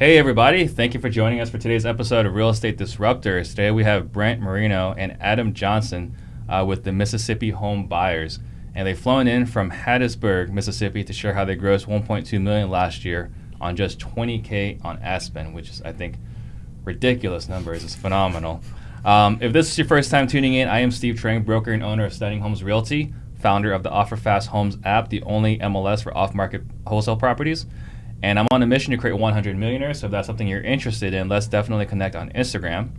Hey everybody, thank you for joining us for today's episode of Real Estate Disruptors. Today we have Brent Moreno and Adam Johnson with the Mississippi Home Buyers. And they've flown in from Hattiesburg, Mississippi to share how they grossed $1.2 million last year on just $20K on ad spend, which is, I think, ridiculous numbers. It's phenomenal. If this is your first time tuning in, I am Steve Trang, broker and owner of Stunning Homes Realty, founder of the OfferFast Homes app, the only MLS for off-market wholesale properties. And I'm on a mission to create 100 millionaires, so if that's something you're interested in, let's definitely connect on Instagram.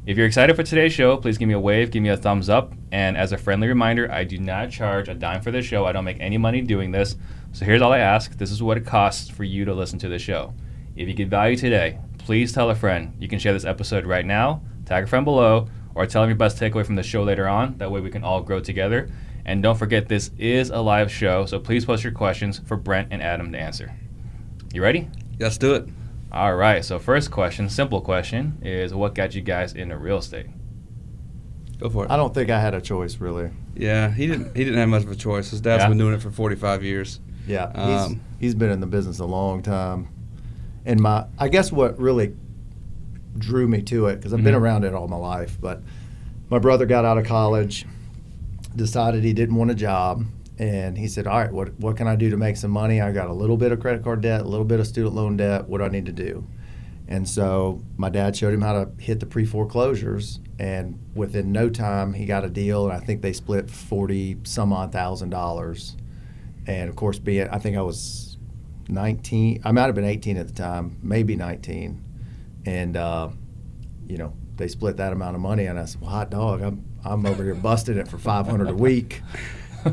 If you're excited for today's show, please give me a wave, give me a thumbs up. And as a friendly reminder, I do not charge a dime for this show. I don't make any money doing this. So here's all I ask. This is what it costs for you to listen to the show. If you get value today, please tell a friend. You can share this episode right now, tag a friend below, or tell them your best takeaway from the show later on. That way we can all grow together. And don't forget, this is a live show, so please post your questions for Brent and Adam to answer. You ready? Let's do it. All right. So first question, simple question, is what got you guys into real estate? Go for it. I don't think I had a choice, really. Yeah, he didn't have much of a choice. His dad's been doing it for 45 years. Yeah, he's been in the business a long time. And I guess what really drew me to it, because I've been around it all my life, but my brother got out of college, decided he didn't want a job, and he said, all right, what can I do to make some money? I got a little bit of credit card debt, a little bit of student loan debt. What do I need to do? And so my dad showed him how to hit the pre-foreclosures, and within no time he got a deal, and I think they split $40,000. And of course, I think I was 19. I might have been 18 at the time, maybe 19. And they split that amount of money, and I said, well, hot dog, I'm over here busting it for $500 a week.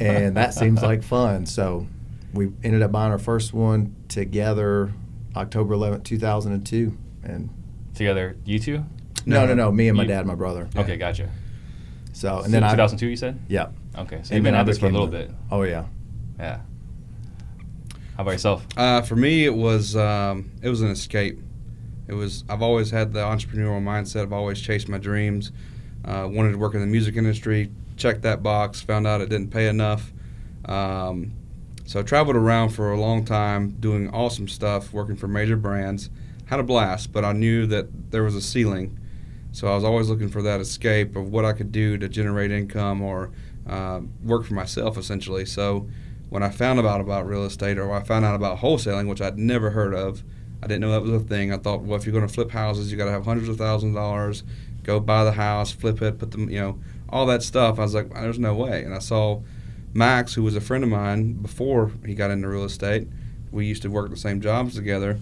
And that seems like fun. So we ended up buying our first one together October 11th, 2002. And Together, you two? No. Me and my dad and my brother. Okay, gotcha. So and then 2002, you said? Yeah. Okay, so you've been at this for a little bit. Oh, yeah. Yeah. How about yourself? For me, it was an escape. I've always had the entrepreneurial mindset. I've always chased my dreams. Wanted to work in the music industry. Checked that box. Found out it didn't pay enough. So I traveled around for a long time, doing awesome stuff, working for major brands. Had a blast, but I knew that there was a ceiling. So I was always looking for that escape of what I could do to generate income or work for myself, essentially. So when I found out about real estate, or I found out about wholesaling, which I'd never heard of, I didn't know that was a thing. I thought, well, if you're going to flip houses, you got to have hundreds of thousands of dollars, go buy the house, flip it, put them, all that stuff. I was like, there's no way. And I saw Max, who was a friend of mine before he got into real estate. We used to work the same jobs together.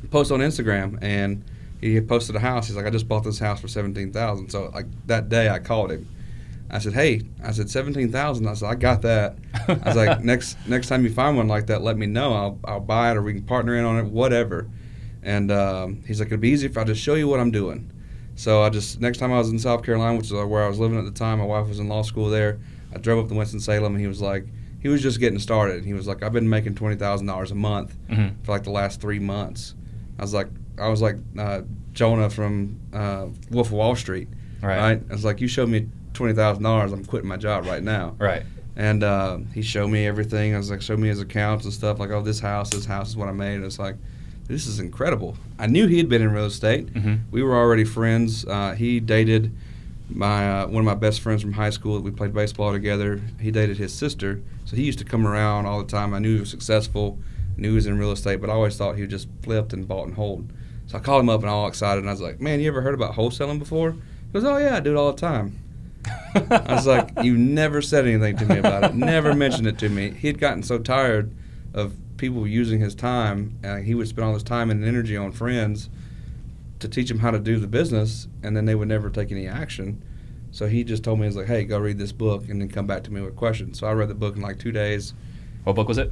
Post on Instagram, and he had posted a house. He's like, I just bought this house for $17,000. So like that day, I called him. I said, hey, $17,000. I said, I got that. I was like, next time you find one like that, let me know. I'll buy it, or we can partner in on it, whatever. And he's like, it'd be easy if I just show you what I'm doing. So next time I was in South Carolina, which is where I was living at the time, my wife was in law school there, I drove up to Winston-Salem, and he was just getting started. And he was like, I've been making $20,000 a month for like the last 3 months. I was like Jonah from Wolf of Wall Street, right? I was like, you showed me $20,000, I'm quitting my job right now. Right. And he showed me everything. I was like, showed me his accounts and stuff, like, oh, this house is what I made. And it's like, this is incredible. I knew he had been in real estate. We were already friends. He dated one of my best friends from high school. We played baseball together. He dated his sister, so he used to come around all the time. I knew he was successful, knew he was in real estate, but I always thought he just flipped and bought and hold. So I called him up and all excited, and I was like, man, you ever heard about wholesaling before? He goes, oh, yeah, I do it all the time. I was like, you never said anything to me about it, never mentioned it to me. He had gotten so tired of people using his time, and he would spend all his time and energy on friends to teach him how to do the business, and then they would never take any action. So he just told me, he was like, hey, go read this book and then come back to me with questions. So I read the book in like 2 days. What book was it?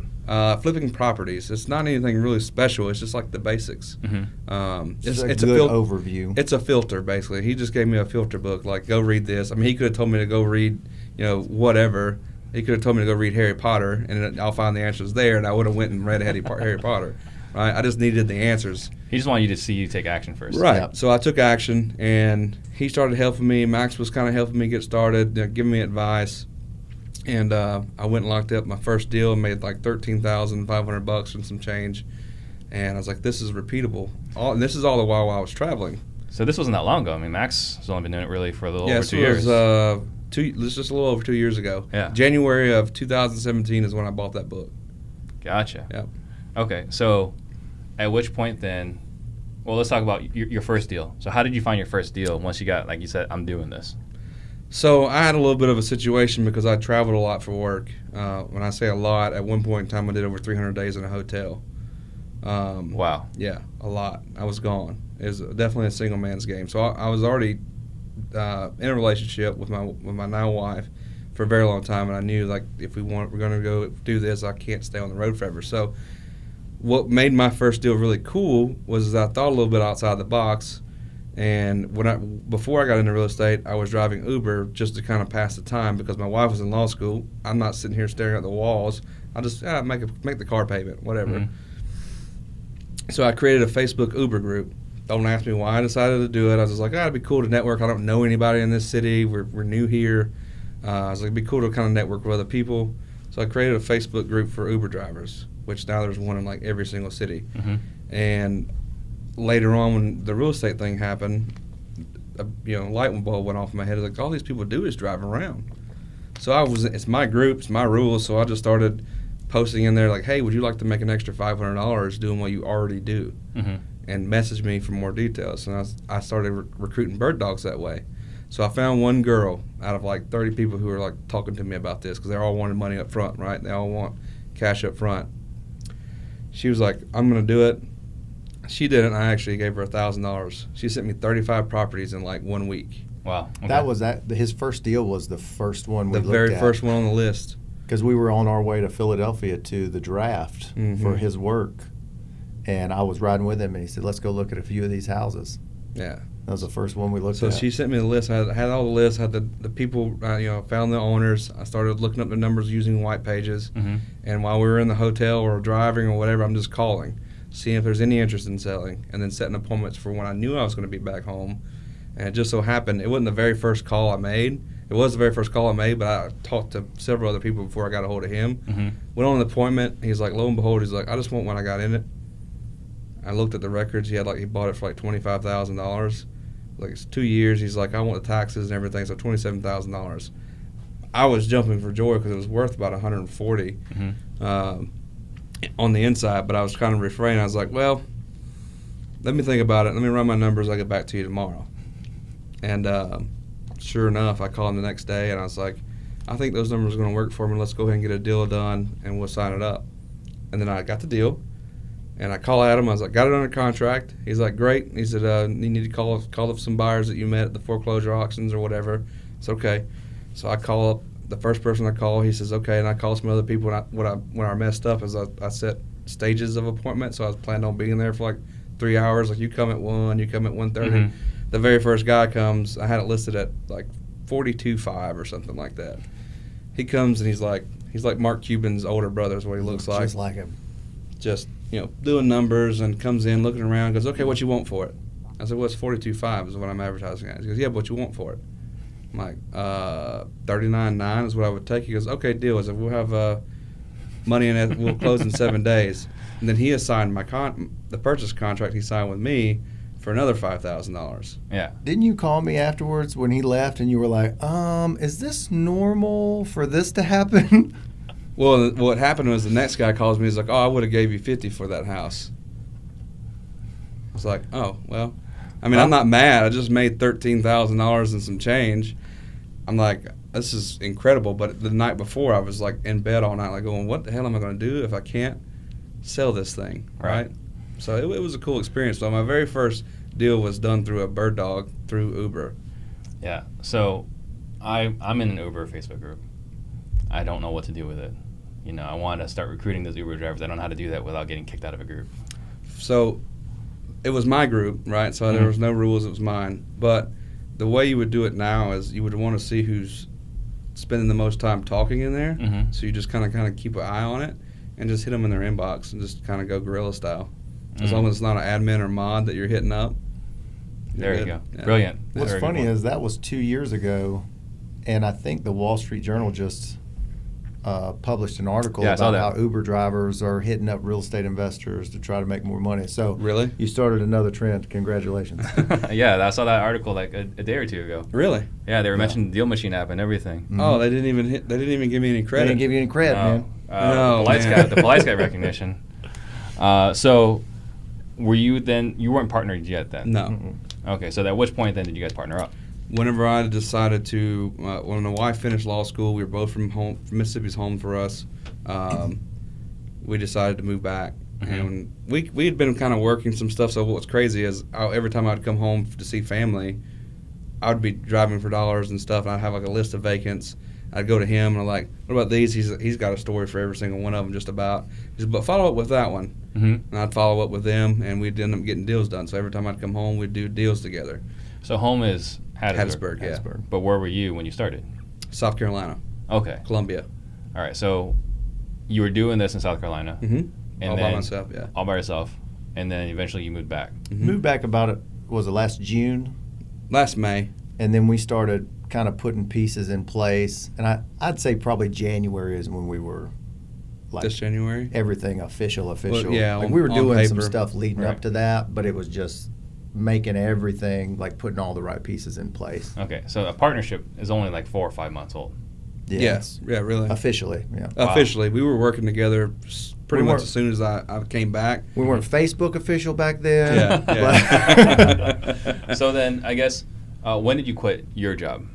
Flipping Properties. It's not anything really special. It's just like the basics. It's a good overview. It's a filter, basically. He just gave me a filter book, like, go read this. I mean, he could have told me to go read, whatever. He could have told me to go read Harry Potter, and I'll find the answers there, and I would have went and read Harry Potter. Right? I just needed the answers. He just wanted you to see you take action first. Right. Yep. So I took action, and he started helping me. Max was kind of helping me get started, giving me advice. And I went and locked up my first deal and made like $13,500 and some change. And I was like, this is repeatable. And this is all the while I was traveling. So this wasn't that long ago. I mean, Max has only been doing it really for a little over 2 years. This just a little over 2 years ago. Yeah. January of 2017 is when I bought that book. Gotcha. Yeah. Okay, so at which point then, well, let's talk about your first deal. So how did you find your first deal once you got, like you said, I'm doing this? So I had a little bit of a situation because I traveled a lot for work. When I say a lot, at one point in time I did over 300 days in a hotel. Wow. Yeah, a lot. I was gone. It was definitely a single man's game. So I was already in a relationship with my now wife for a very long time, and I knew like if we're going to go do this, I can't stay on the road forever. So what made my first deal really cool was I thought a little bit outside the box. And before I got into real estate, I was driving Uber just to kind of pass the time because my wife was in law school. I'm not sitting here staring at the walls. I'll just make the car payment, whatever. Mm-hmm. So I created a Facebook Uber group. Don't ask me why I decided to do it. I was just like, it'd be cool to network. I don't know anybody in this city. We're new here. I was like, it'd be cool to kind of network with other people. So I created a Facebook group for Uber drivers, which now there's one in like every single city. Mm-hmm. And later on, when the real estate thing happened, a light bulb went off in my head. Like, all these people do is drive around. So it's my group, it's my rules. So I just started posting in there like, hey, would you like to make an extra $500 doing what you already do? Mm-hmm. And message me for more details. And I started recruiting bird dogs that way. So I found one girl out of like 30 people who were like talking to me about this because they all wanted money up front, right? They all want cash up front. She was like, I'm going to do it. She did it, and I actually gave her $1,000. She sent me 35 properties in like 1 week. Wow. Okay. That was his first deal was the first one we looked at. The very first one on the list. Because we were on our way to Philadelphia to the draft for his work. And I was riding with him, and he said, let's go look at a few of these houses. Yeah. That was the first one we looked So at. she sent me the list. I had all the lists, had the people, found the owners. I started looking up the numbers using white pages. Mm-hmm. And while we were in the hotel or driving or whatever, I'm just calling, seeing if there's any interest in selling, and then setting appointments for when I knew I was going to be back home. And it just so happened, it wasn't the very first call I made. It was the very first call I made, but I talked to several other people before I got a hold of him. Mm-hmm. Went on an appointment. He's like, lo and behold, he's like, I just want when I got in it. I looked at the records. He bought it for like $25,000. Like, it's 2 years. He's like, I want the taxes and everything, so $27,000. I was jumping for joy because it was worth about $140 Mm-hmm. On the inside, but I was kind of refraining. I was like, well, let me think about it. Let me run my numbers. I'll get back to you tomorrow. And sure enough, I called him the next day, and I was like, I think those numbers are going to work for me. Let's go ahead and get a deal done, and we'll sign it up. And then I got the deal, and I called Adam. I was like, got it under contract. He's like, great. He said, you need to call up some buyers that you met at the foreclosure auctions or whatever. It's okay. So I call up the first person I call. He says, okay, and I call some other people. When I messed up is I set stages of appointment, so I was planning on being there for like 3 hours. Like, you come at 1, you come at 1:30. Mm-hmm. The very first guy comes. I had it listed at like 42.5 or something like that. He comes and he's like Mark Cuban's older brother is what he looks like. Just like him. Just, doing numbers, and comes in looking around, goes, okay, what you want for it? I said, well, it's 42.5 is what I'm advertising at. He goes, yeah, but what you want for it? I'm like, $39.9 is what I would take. He goes, okay, deal. I said, we'll have money in it. We'll close in 7 days. And then he assigned the purchase contract he signed with me for another $5,000. Yeah. Didn't you call me afterwards when he left and you were like, is this normal for this to happen? Well, what happened was the next guy calls me. He's like, oh, I would have gave you $50 for that house. I was like, oh, well. I mean, I'm not mad. I just made $13,000 and some change. I'm like, this is incredible. But the night before, I was like in bed all night, like going, what the hell am I going to do if I can't sell this thing, right? So it was a cool experience. So my very first deal was done through a bird dog through Uber. Yeah. So I'm in an Uber Facebook group. I don't know what to do with it. I want to start recruiting those Uber drivers. I don't know how to do that without getting kicked out of a group. So it was my group, right? So there was no rules. It was mine. But the way you would do it now is you would want to see who's spending the most time talking in there. Mm-hmm. So you just kind of keep an eye on it and just hit them in their inbox and just kind of go guerrilla style. As long as it's not an admin or mod that you're hitting up. There you go. Yeah. Brilliant. What's funny is that was 2 years ago, and I think the Wall Street Journal just published an article Yeah, I saw about that. how Uber drivers are hitting up real estate investors to try to make more money. So Really? you started another trend. Congratulations. Yeah, I saw that article like a day or two ago. Really? Yeah, they were mentioning the Deal Machine app and everything. Oh, they didn't even give me any They credit. didn't give you any credit, man. No, the Polite Guy recognition. So, were you then? You weren't partnered yet then. No. Mm-mm. Okay, so at which point then did you guys partner up? Whenever I decided to, when my wife finished law school, we were both from Mississippi's home for us. We decided to move back, and we had been kind of working some stuff. So what's crazy is every time I'd come home to see family, I would be driving for dollars and stuff, and I'd have like a list of vacants. I'd go to him and I'm like, "What about these?" He's got a story for every single one of them, just about. He said, "But follow up with that one." And I'd follow up with them, and we'd end up getting deals done. So every time I'd come home, we'd do deals together. So home is Hattiesburg. Yeah. But where were you when you started? South Carolina, Okay. Columbia. All right. So you were doing this in South Carolina. Mm-hmm. And All by then- myself, yeah. All by yourself. And then eventually you moved back. Mm-hmm. Moved back was it last June? Last May. And then we started kind of putting pieces in place. And I'd say probably January is when we were like This January. everything official. Well, yeah, like on- we were on doing some paper. stuff leading Right. up to that, but it was just making everything, like putting all the right pieces in place. Okay. So a partnership is only like 4 or 5 months old. Yes. Yeah, really. Officially, yeah. Wow. Officially, we were working together pretty We much weren't- as soon as I came back. We weren't Facebook official back then. Yeah. So then I guess when did you quit your job?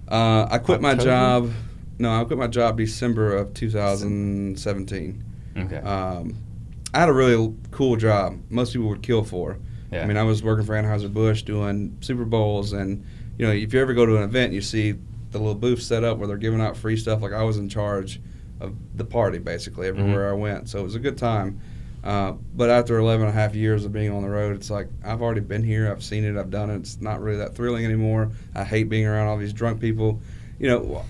I quit my October? job. No, I quit my job December of 2017. Okay. I had a really cool job. Most people would kill for. Yeah. I mean, I was working for Anheuser-Busch doing Super Bowls, and if you ever go to an event, you see the little booth set up where they're giving out free stuff. Like I was in charge of the party basically everywhere I went, so it was a good time. But after 11 and a half years of being on the road, it's like I've already been here, I've seen it, I've done it. It's not really that thrilling anymore. I hate being around all these drunk people.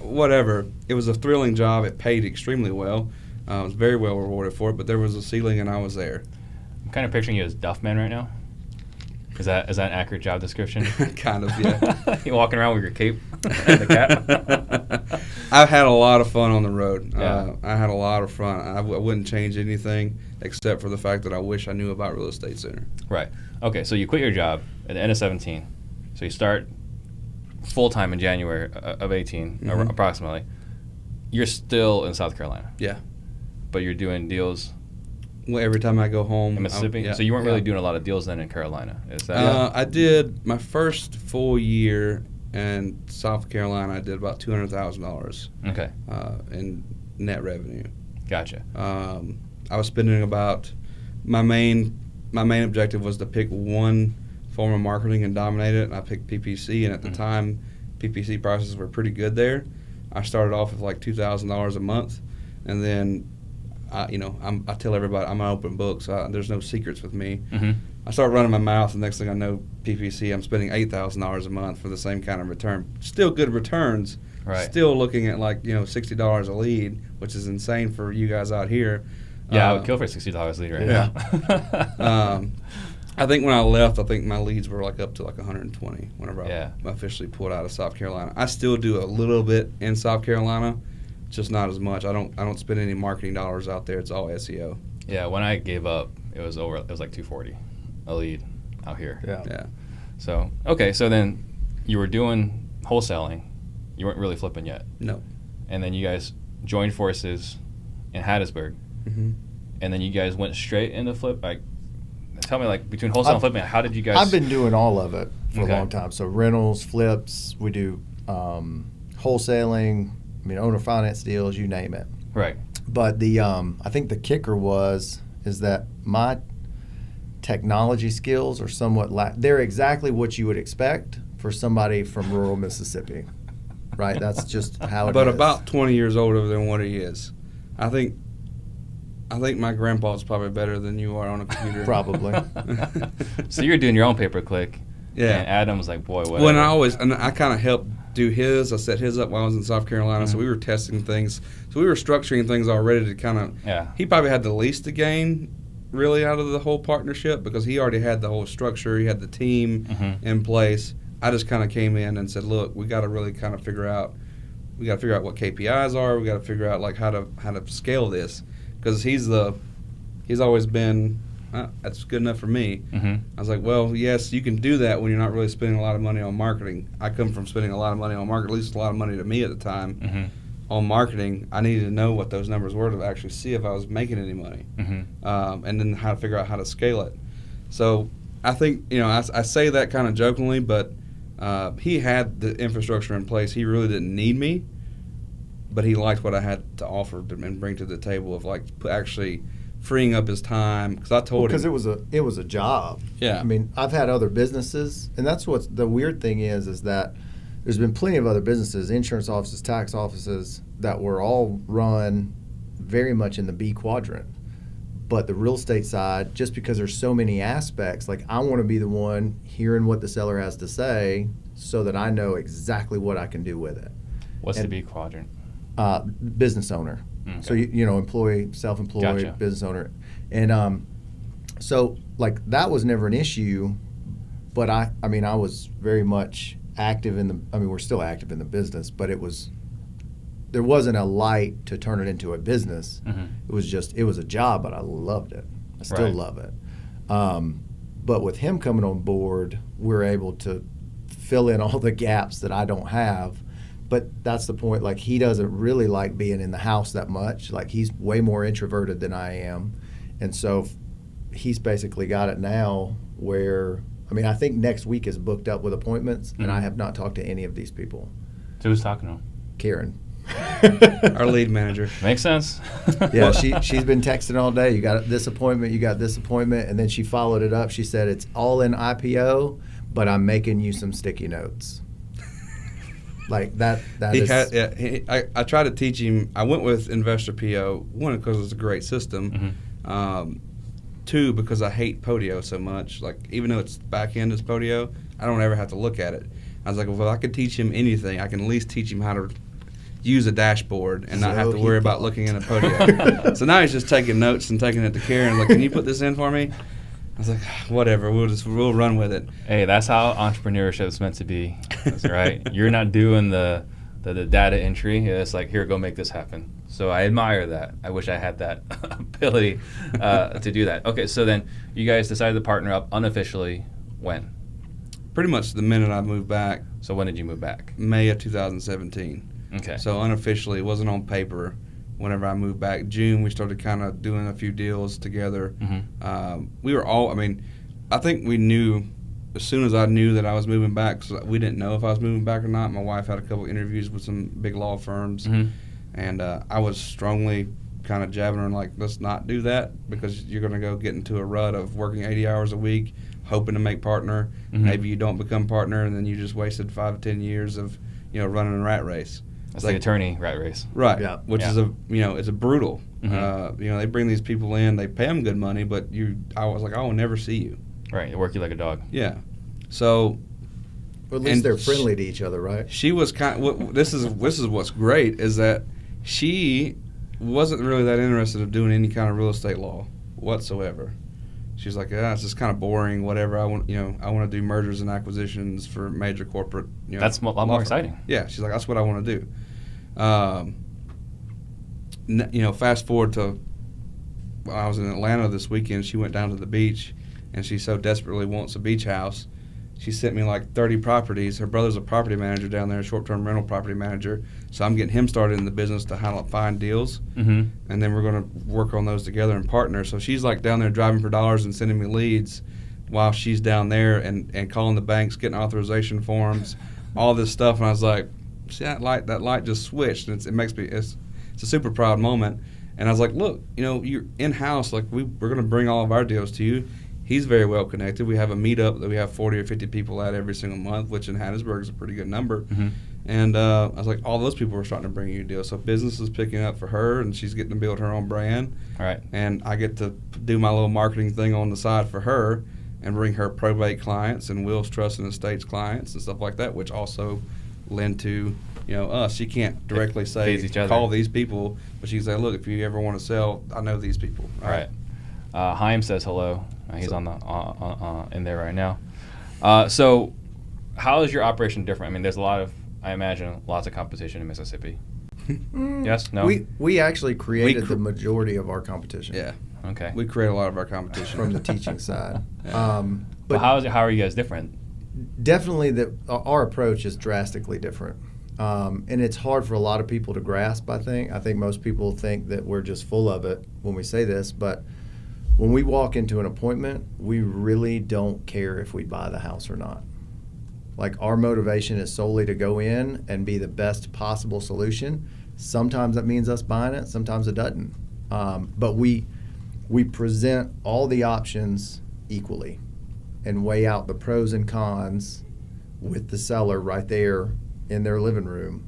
Whatever. It was a thrilling job. It paid extremely well. I was very well rewarded for it, but there was a ceiling, and I was there. I'm kind of picturing you as Duffman right now. Is that an accurate job description? Kind of, yeah. You walking around with your cape and the cap? I've had a lot of fun on the road. Yeah. I had a lot of fun. I wouldn't change anything except for the fact that I wish I knew about real estate sooner. Right. Okay, so you quit your job at the end of 17. So you start full-time in January of 18, or Mhm. approximately. You're still in South Carolina, Yeah. but you're doing deals Well, every time I go home. in Mississippi? yeah, So you weren't really yeah. doing a lot of deals then in Carolina, is that? I did my first full year in South Carolina. I did about $200,000 Okay, in net revenue. gotcha. I was spending about my main objective was to pick one form of marketing and dominate it. And I picked PPC, and at the time, PPC prices were pretty good there. I started off with like $2,000 a month, and then I tell everybody I'm an open book, so there's no secrets with me. Mm-hmm. I start running my mouth, and next thing I know, PPC, I'm spending $8,000 a month for the same kind of return. Still good returns. Right. Still looking at like $60 a lead, which is insane for you guys out here. Yeah, I would kill for $60 a lead right yeah. now. I think when I left, I think my leads were like up to like 120 whenever Yeah. I officially pulled out of South Carolina. I still do a little bit in South Carolina, just not as much. I don't spend any marketing dollars out there. It's all SEO. Yeah, when I gave up, it was like 240 a lead out here. Yeah. Yeah. So, okay, so then you were doing wholesaling. You weren't really flipping yet. No. And then you guys joined forces in Hattiesburg. Mm-hmm. And then you guys went straight into flip. Like, tell me, like, between wholesale and flipping, how did you guys? I've been doing all of it for Okay. a long time. So rentals, flips, we do wholesaling, owner finance deals, you name it. Right. But I think the kicker is that my technology skills are somewhat they're exactly what you would expect for somebody from rural Mississippi, right? That's just how it is. But about 20 years older than what he is. I think my grandpa's probably better than you are on a computer. Probably. So you were doing your own pay-per-click. Yeah. And Adam was like, boy, whatever. Well, and I kind of helped do his. I set his up while I was in South Carolina, so we were testing things. So we were structuring things already to kind of. Yeah. He probably had the least to gain, really, out of the whole partnership because he already had the whole structure. He had the team in place. I just kind of came in and said, look, we got to really kind of figure out, we got to figure out what KPIs are. We got to figure out like how to scale this, because he's always been that's good enough for me. Mm-hmm. I was like, well, yes, you can do that when you're not really spending a lot of money on marketing. I come from spending a lot of money on marketing, at least a lot of money to me at the time. Mm-hmm. On marketing, I needed to know what those numbers were to actually see if I was making any money, Mm-hmm. and then how to figure out how to scale it. So I think, I say that kind of jokingly, but he had the infrastructure in place. He really didn't need me, but he liked what I had to offer and bring to the table of like actually freeing up his time. Because I told him, because it was a job. Yeah. I mean, I've had other businesses, and that's what's the weird thing is that there's been plenty of other businesses, insurance offices, tax offices, that were all run very much in the B quadrant. But the real estate side, just because there's so many aspects, like I want to be the one hearing what the seller has to say so that I know exactly what I can do with it. What's the B quadrant? Business owner. Okay. So, employee, self-employed, Gotcha. business owner. And so, like, that was never an issue, but I was very much active we're still active in the business, but there wasn't a light to turn it into a business. Mm-hmm. It was a job, but I loved it. I still Right. love it. But with him coming on board, we're able to fill in all the gaps that I don't have. But that's the point. Like, he doesn't really like being in the house that much. Like, he's way more introverted than I am. And so he's basically got it now where, I think next week is booked up with appointments, and I have not talked to any of these people. So who's talking to him? Karen. our lead manager. Makes sense. Yeah, she's been texting all day. You got this appointment, and then she followed it up. She said, it's all in IPO, but I'm making you some sticky notes. Like that I tried to teach him. I went with Investor PO, one, because it's a great system. Mm-hmm. Two, because I hate Podio so much. Like, even though it's back end is Podio, I don't ever have to look at it. I was like, well, if I could teach him anything, I can at least teach him how to use a dashboard and not have to worry about looking in a Podio. So now he's just taking notes and taking it to Karen. Like, can you put this in for me? I was like, whatever, we'll run with it. Hey, that's how entrepreneurship is meant to be. That's right. You're not doing the data entry. It's like, here, go make this happen. So I admire that. I wish I had that ability to do that. Okay, so then you guys decided to partner up unofficially when? Pretty much the minute I moved back. So when did you move back? May of 2017. Okay. So unofficially, it wasn't on paper. Whenever I moved back, June, we started kind of doing a few deals together. Mm-hmm. We were all, I think we knew as soon as I knew that I was moving back, because we didn't know if I was moving back or not. My wife had a couple interviews with some big law firms, Mm-hmm. and I was strongly kind of jabbing her, like, let's not do that, because you're going to go get into a rut of working 80 hours a week, hoping to make partner. Mm-hmm. Maybe you don't become partner, and then you just wasted 5 to 10 years of running a rat race. That's the attorney rat race. Right. Yeah. Which is it's a brutal. Mm-hmm. They bring these people in, they pay them good money, but I was like, I will never see you. Right. They work you like a dog. Yeah. So. Or at least they're friendly to each other, right? She was this is what's great is that she wasn't really that interested of doing any kind of real estate law whatsoever. She's like, it's just kind of boring. Whatever. I want to do mergers and acquisitions for major corporate. That's a lot more exciting. Yeah, she's like, that's what I want to do. Fast forward to, I was in Atlanta this weekend. She went down to the beach, and she so desperately wants a beach house. She sent me like 30 properties. Her brother's a property manager down there, a short-term rental property manager. So I'm getting him started in the business to how to find deals. Mm-hmm. And then we're going to work on those together and partner. So she's like down there driving for dollars and sending me leads while she's down there and calling the banks, getting authorization forms, all this stuff. And I was like, see, that light just switched. And it's a super proud moment. And I was like, look, you're in-house. Like, we're going to bring all of our deals to you. He's very well connected. We have a meetup that we have 40 or 50 people at every single month, which in Hattiesburg is a pretty good number. Mm-hmm. And I was like, all those people are starting to bring you deals. So business is picking up for her, and she's getting to build her own brand. All right. And I get to do my little marketing thing on the side for her and bring her probate clients and wills, trust, and estates clients and stuff like that, which also lend to us. She can't directly say, call these people, but she can say, look, if you ever want to sell, I know these people. All right. Haim says hello. He's on the in there right now. So how is your operation different? I mean, there's a lot of I imagine lots of competition in Mississippi. Yes? No? We actually created the majority of our competition. Yeah. Okay. We create a lot of our competition. From the teaching side. Yeah. But how are you guys different? Definitely our approach is drastically different. And it's hard for a lot of people to grasp, I think. I think most people think that we're just full of it when we say this, but when we walk into an appointment, we really don't care if we buy the house or not. Like, our motivation is solely to go in and be the best possible solution. Sometimes that means us buying it, sometimes it doesn't. But we present all the options equally and weigh out the pros and cons with the seller right there in their living room.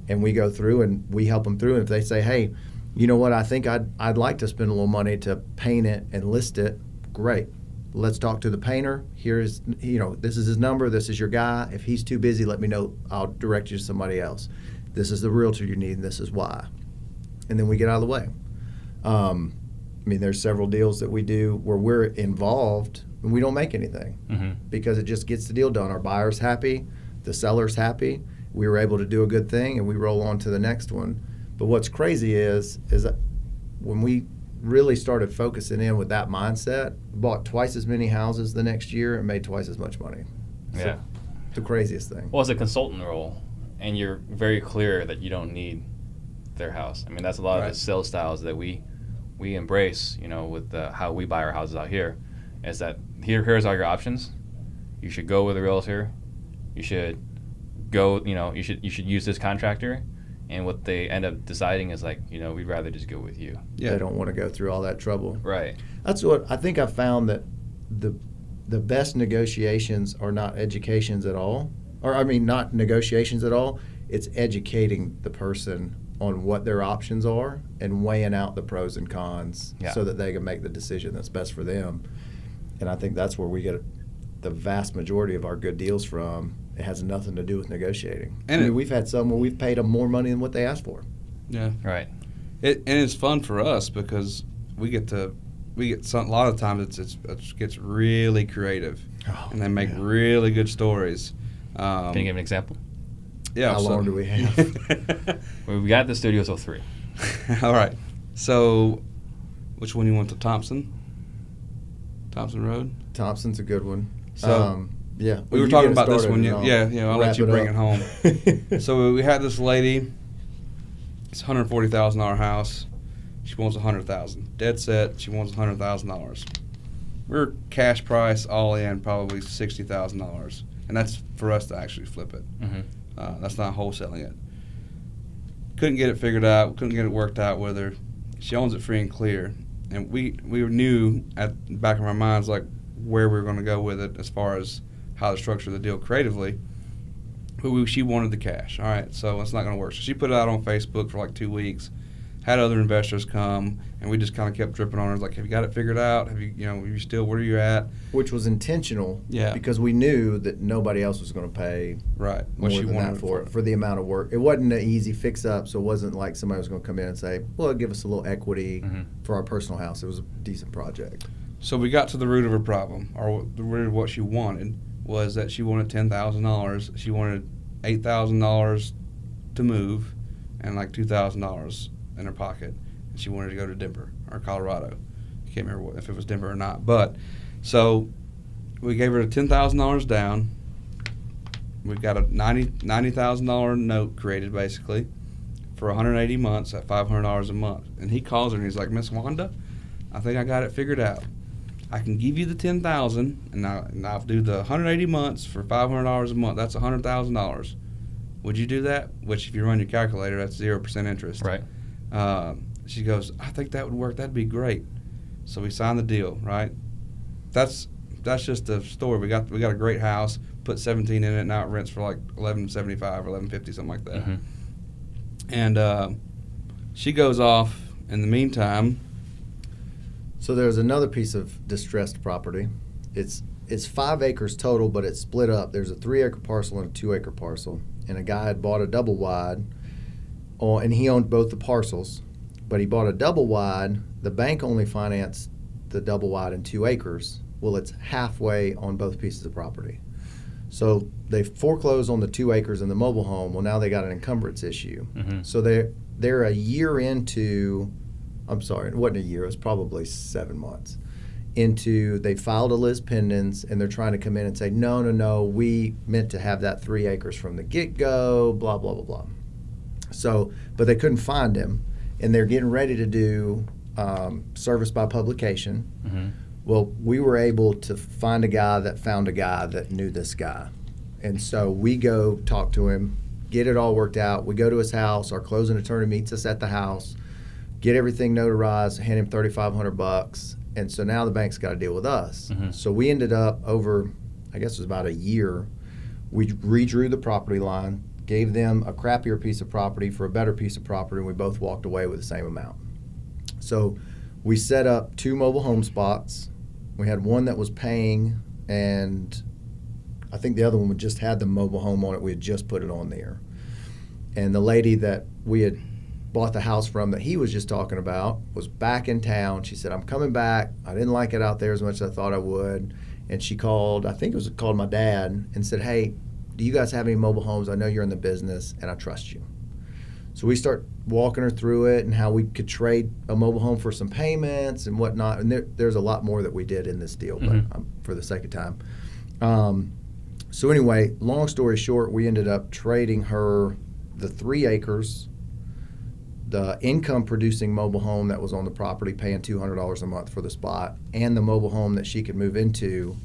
And we go through and we help them through. And if they say, hey, you know what, I think I'd like to spend a little money to paint it and list it, great. Let's talk to the painter. Here's, this is his number. This is your guy. If he's too busy, let me know. I'll direct you to somebody else. This is the realtor you need, and this is why. And then we get out of the way. There's several deals that we do where we're involved and we don't make anything because it just gets the deal done. Our buyer's happy, the seller's happy. We were able to do a good thing, and we roll on to the next one. But what's crazy is that when we really started focusing in with that mindset, bought twice as many houses the next year and made twice as much money. Yeah. So, the craziest thing. Well, it's a consultant role, and you're very clear that you don't need their house. That's a lot of the sales styles that we embrace, with how we buy our houses out here, is that here's all your options. You should go with a realtor. You should go, you should use this contractor. And what they end up deciding is we'd rather just go with you. Yeah. They don't want to go through all that trouble. Right. That's what I think. I've found that the best negotiations are not educations at all, not negotiations at all. It's educating the person on what their options are and weighing out the pros and cons so that they can make the decision that's best for them. And I think that's where we get the vast majority of our good deals from. It has nothing to do with negotiating. And we've had some where we've paid them more money than what they asked for. Yeah. Right. And it's fun for us because we get a lot of times it gets really creative, and they make really good stories. Can you give an example? Yeah. How long do we have? We got the studio till 3. All right. So, which one you want to Thompson Road? Thompson's a good one. So. Yeah, we were talking about this one. I'll let you bring it home. So we had this lady. It's $140,000 house. She wants $100,000. Dead set. She wants $100,000. We're cash price all in probably $60,000, and that's for us to actually flip it. That's not wholesaling it. Couldn't get it figured out. Couldn't get it worked out with her. She owns it free and clear, and we knew at the back of our minds where we were going to go with it as far as how to structure the deal creatively. She wanted the cash. All right, so it's not going to work. So she put it out on Facebook for 2 weeks, had other investors come, and we just kind of kept dripping on her. Have you got it figured out? Have you still, where are you at? Which was intentional. Yeah. Because we knew that nobody else was going to pay what more she than wanted that for the amount of work. It wasn't an easy fix up, so it wasn't like somebody was going to come in and say, well, give us a little equity for our personal house. It was a decent project. So we got to the root of her problem, or the root of what she wanted. Was that she wanted $10,000. She wanted $8,000 to move and $2,000 in her pocket. And she wanted to go to Denver or Colorado. I can't remember if it was Denver or not. But so we gave her $10,000 down. We've got a $90,000 note created basically for 180 months at $500 a month. And he calls her and he's like, Miss Wanda, I think I got it figured out. I can give you the $10,000, and I'll do the 180 months for $500 a month. That's $100,000. Would you do that? Which, if you run your calculator, that's 0% interest. Right. She goes, I think that would work. That'd be great. So we signed the deal. Right. That's just the story. We got a great house. Put 17 in it. Now it rents for $11.75 or $11.50, something like that. And she goes off in the meantime. So there's another piece of distressed property. It's 5 acres total, but it's split up. There's a 3-acre parcel and a 2-acre parcel. And a guy had bought a double wide, and he owned both the parcels. But he bought a double wide. The bank only financed the double wide in 2 acres. Well, it's halfway on both pieces of property. So they foreclosed on the 2 acres in the mobile home. Well, now they got an encumbrance issue. Mm-hmm. So they're a year into, I'm sorry, it wasn't a year, it was probably 7 months into, they filed a lis pendens, and they're trying to come in and say, no, we meant to have that 3 acres from the get-go, blah, blah, blah, blah. So, but they couldn't find him, and they're getting ready to do service by publication. Mm-hmm. Well, we were able to find a guy that found a guy that knew this guy. And so we go talk to him, get it all worked out. We go to his house. Our closing attorney meets us at the house, get everything notarized, hand him $3,500. And so now the bank's got to deal with us. Mm-hmm. So we ended up over, I guess it was about a year, we redrew the property line, gave them a crappier piece of property for a better piece of property, and we both walked away with the same amount. So we set up 2 mobile home spots. We had one that was paying, and I think the other one just had the mobile home on it. We had just put it on there. And the lady that we had bought the house from that he was just talking about was back in town. She said, I'm coming back. I didn't like it out there as much as I thought I would. And she called, I think it was called my dad, and said, hey, do you guys have any mobile homes? I know you're in the business, and I trust you. So we start walking her through it and how we could trade a mobile home for some payments and whatnot. And there's a lot more that we did in this deal, but for the sake of time. So anyway, long story short, we ended up trading her the 3 acres, the income-producing mobile home that was on the property, paying $200 a month for the spot, and the mobile home that she could move into,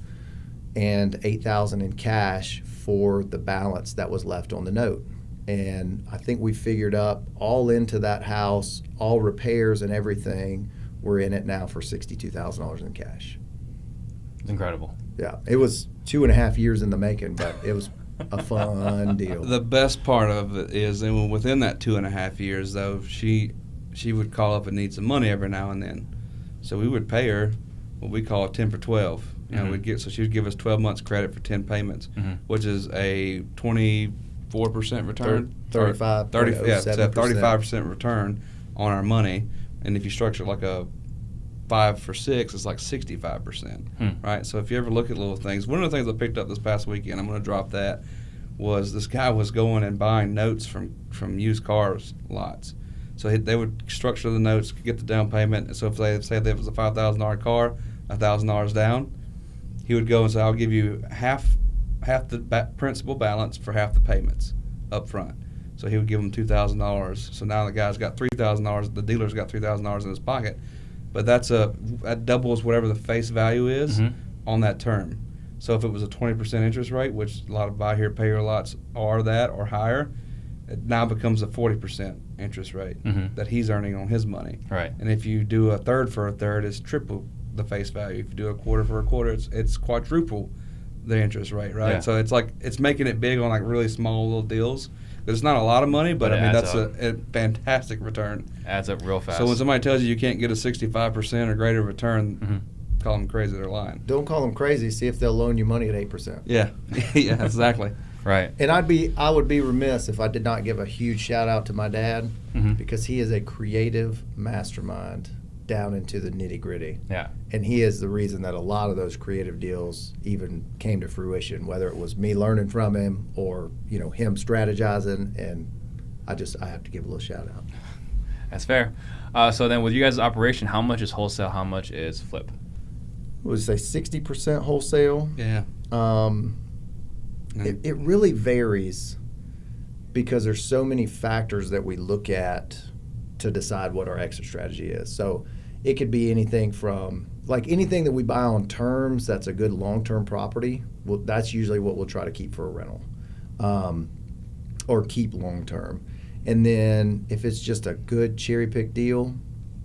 and $8,000 in cash for the balance that was left on the note. And I think we figured up all into that house, all repairs and everything. We're in it now for $62,000 in cash. It's incredible. Yeah, it was 2.5 years in the making, but it was a fun deal. The best part of it is, and within that 2.5 years, though, she would call up and need some money every now and then. So we would pay her what we call a 10 for 12. You know, so she would give us 12 months credit for 10 payments, which is a 24% return. 35% return on our money. And if you structure it like a 5 for 6, it's like 65%, right? So if you ever look at little things, one of the things I picked up this past weekend, I'm going to drop that, was this guy was going and buying notes from used cars lots. So they would structure the notes, get the down payment. And so if they say there was a $5,000 car, $1,000 down, he would go and say, I'll give you half the principal balance for half the payments up front. So he would give them $2,000. So now the guy's got $3,000. The dealer's got $3,000 in his pocket. But that doubles whatever the face value is on that term. So if it was a 20% interest rate, which a lot of buy here, pay here lots are that or higher, it now becomes a 40% interest rate that he's earning on his money. Right. And if you do a third for a third, it's triple the face value. If you do a quarter for a quarter, it's quadruple the interest rate, right? Yeah. So it's making it big on like really small little deals. It's not a lot of money, but I mean that's a fantastic return. Adds up real fast. So when somebody tells you can't get a 65% or greater return, call them crazy. They're lying. Don't call them crazy. See if they'll loan you money at 8%. Yeah, yeah, exactly. Right. And I would be remiss if I did not give a huge shout out to my dad because he is a creative mastermind down into the nitty gritty. Yeah. And he is the reason that a lot of those creative deals even came to fruition, whether it was me learning from him or, him strategizing. And I have to give a little shout out. That's fair. So then with you guys' operation, how much is wholesale? How much is flip? Would say 60% wholesale. Yeah. It really varies because there's so many factors that we look at to decide what our exit strategy is. So it could be anything from, like anything that we buy on terms that's a good long-term property, well, that's usually what we'll try to keep for a rental or keep long-term. And then if it's just a good cherry-pick deal,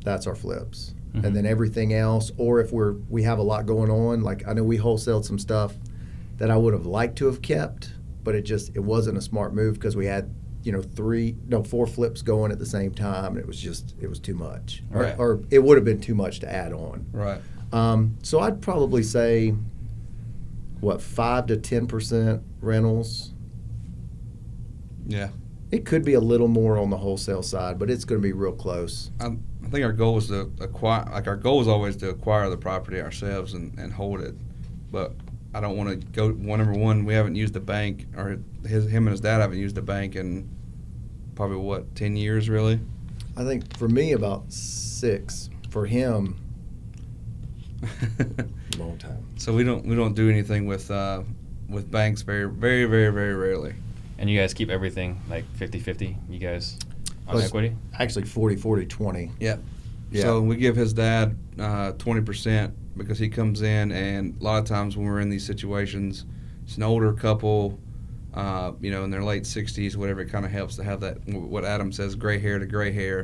that's our flips. And then everything else, or if we have a lot going on, like I know we wholesaled some stuff that I would have liked to have kept, but it wasn't a smart move because we had 4 flips going at the same time, and it was too much, right. or it would have been too much to add on. Right. So I'd probably say 5 to 10% rentals. Yeah. It could be a little more on the wholesale side, but it's going to be real close. I think our goal is to acquire. Like our goal is always to acquire the property ourselves and hold it, but I don't want to go. Number one, we haven't used the bank, or him and his dad haven't used the bank in probably 10 years, really. I think for me about 6. For him, long time. So we don't do anything with banks very, very, very, very rarely. And you guys keep everything like 50-50, you guys, on equity? Actually 40-40-20. Yeah. Yeah. So we give his dad 20% because he comes in, and a lot of times when we're in these situations, it's an older couple, in their late 60s, whatever. It kind of helps to have that, what Adam says, gray hair to gray hair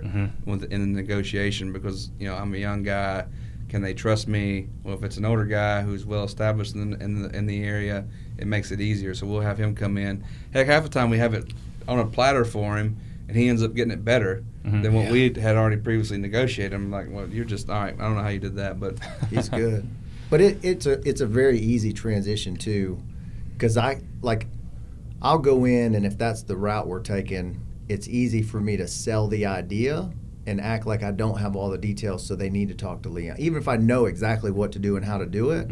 in the negotiation, because I'm a young guy. Can they trust me? Well, if it's an older guy who's well established in the area, it makes it easier. So we'll have him come in. Heck, half the time we have it on a platter for him, and he ends up getting it better than what we had already previously negotiated. I'm like, well, you're just all right. I don't know how you did that, but He's good. But it's a very easy transition too, because I'll go in, and if that's the route we're taking, it's easy for me to sell the idea and act like I don't have all the details, so they need to talk to Leon. Even if I know exactly what to do and how to do it,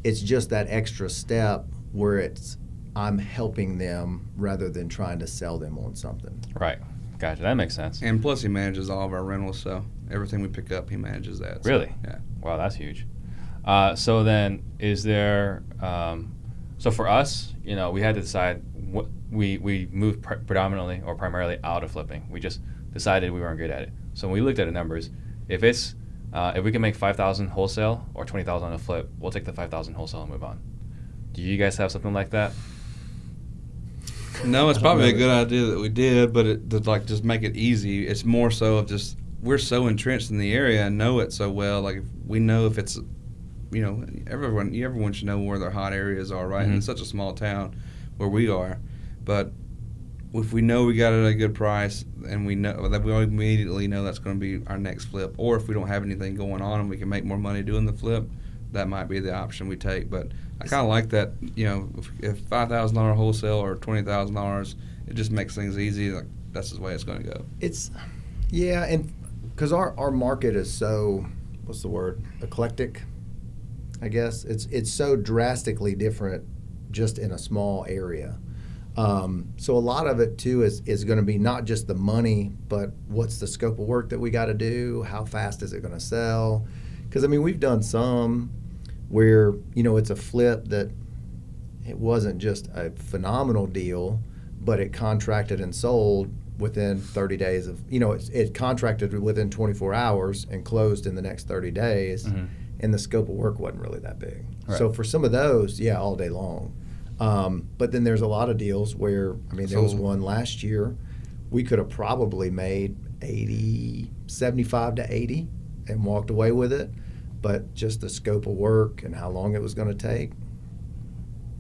it's just that extra step where I'm helping them rather than trying to sell them on something. Right. Gotcha. That makes sense. and plus he manages all of our rentals, so everything we pick up, he manages that. So, Really? yeah. Wow, that's huge. So then, is there? So for us, we had to decide what we moved predominantly or primarily out of flipping. We just decided we weren't good at it. So when we looked at the numbers, if we can make 5,000 wholesale or 20,000 on a flip, we'll take the 5,000 wholesale and move on. Do you guys have something like that? No, it's probably a good idea that we did, but to just make it easy, it's more so of just we're so entrenched in the area and know it so well. Like, if we know if it's, everyone should know where their hot areas are, right? And it's such a small town where we are, but if we know we got it at a good price, and we know that, we immediately know that's going to be our next flip. Or if we don't have anything going on and we can make more money doing the flip, that might be the option we take. But I kind of like that, if $5,000 wholesale or $20,000, it just makes things easy. Like, that's the way it's going to go. And because our market is so, what's the word, eclectic, I guess. It's so drastically different just in a small area. So a lot of it too is going to be not just the money, but what's the scope of work that we got to do? How fast is it going to sell? Because we've done some where it's a flip that it wasn't just a phenomenal deal, but it contracted and sold within 30 days of it contracted within 24 hours and closed in the next 30 days, and the scope of work wasn't really that big. Right. So for some of those, all day long. But then there's a lot of deals where, there was one last year, we could have probably made 75 to 80 and walked away with it. But just the scope of work and how long it was going to take,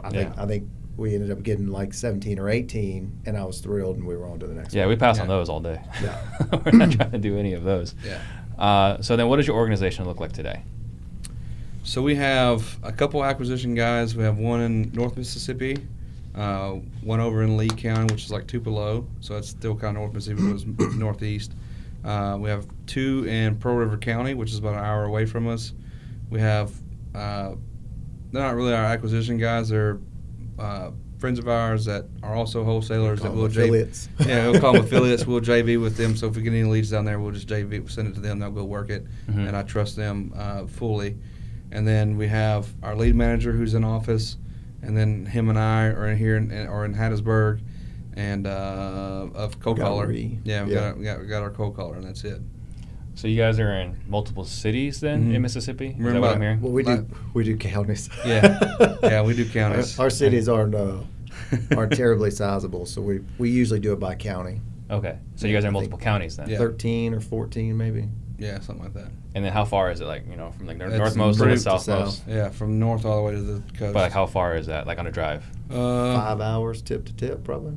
I think we ended up getting like 17 or 18, and I was thrilled, and we were on to the next one. Yeah, we pass on those all day. Yeah. We're not trying to do any of those. Yeah. So then what does your organization look like today? So we have a couple acquisition guys. We have one in North Mississippi, one over in Lee County, which is like Tupelo. So that's still kind of North Mississippi, but it was northeast. We have 2 in Pearl River County, which is about an hour away from us. We have, they're not really our acquisition guys. They're friends of ours that are also wholesalers that will affiliates. We'll call them affiliates. We'll JV with them. So if we get any leads down there, we'll just JV, send it to them. They'll go work it, and I trust them fully. And then we have our lead manager who's in office, and then him and I are in here in Hattiesburg, and of cold caller. We got our cold caller, and that's it. So you guys are in multiple cities then in Mississippi? Is that what I'm hearing? Well, we do counties. Yeah, we do counties. Our cities aren't terribly sizable, so we usually do it by county. Okay, so you guys are in multiple counties then? Yeah. 13 or 14 maybe. Yeah, something like that. And then how far is it, from It's northmost to pretty the southmost? Yeah, from north all the way to the coast. But how far is that, on a drive? 5 hours tip to tip, probably.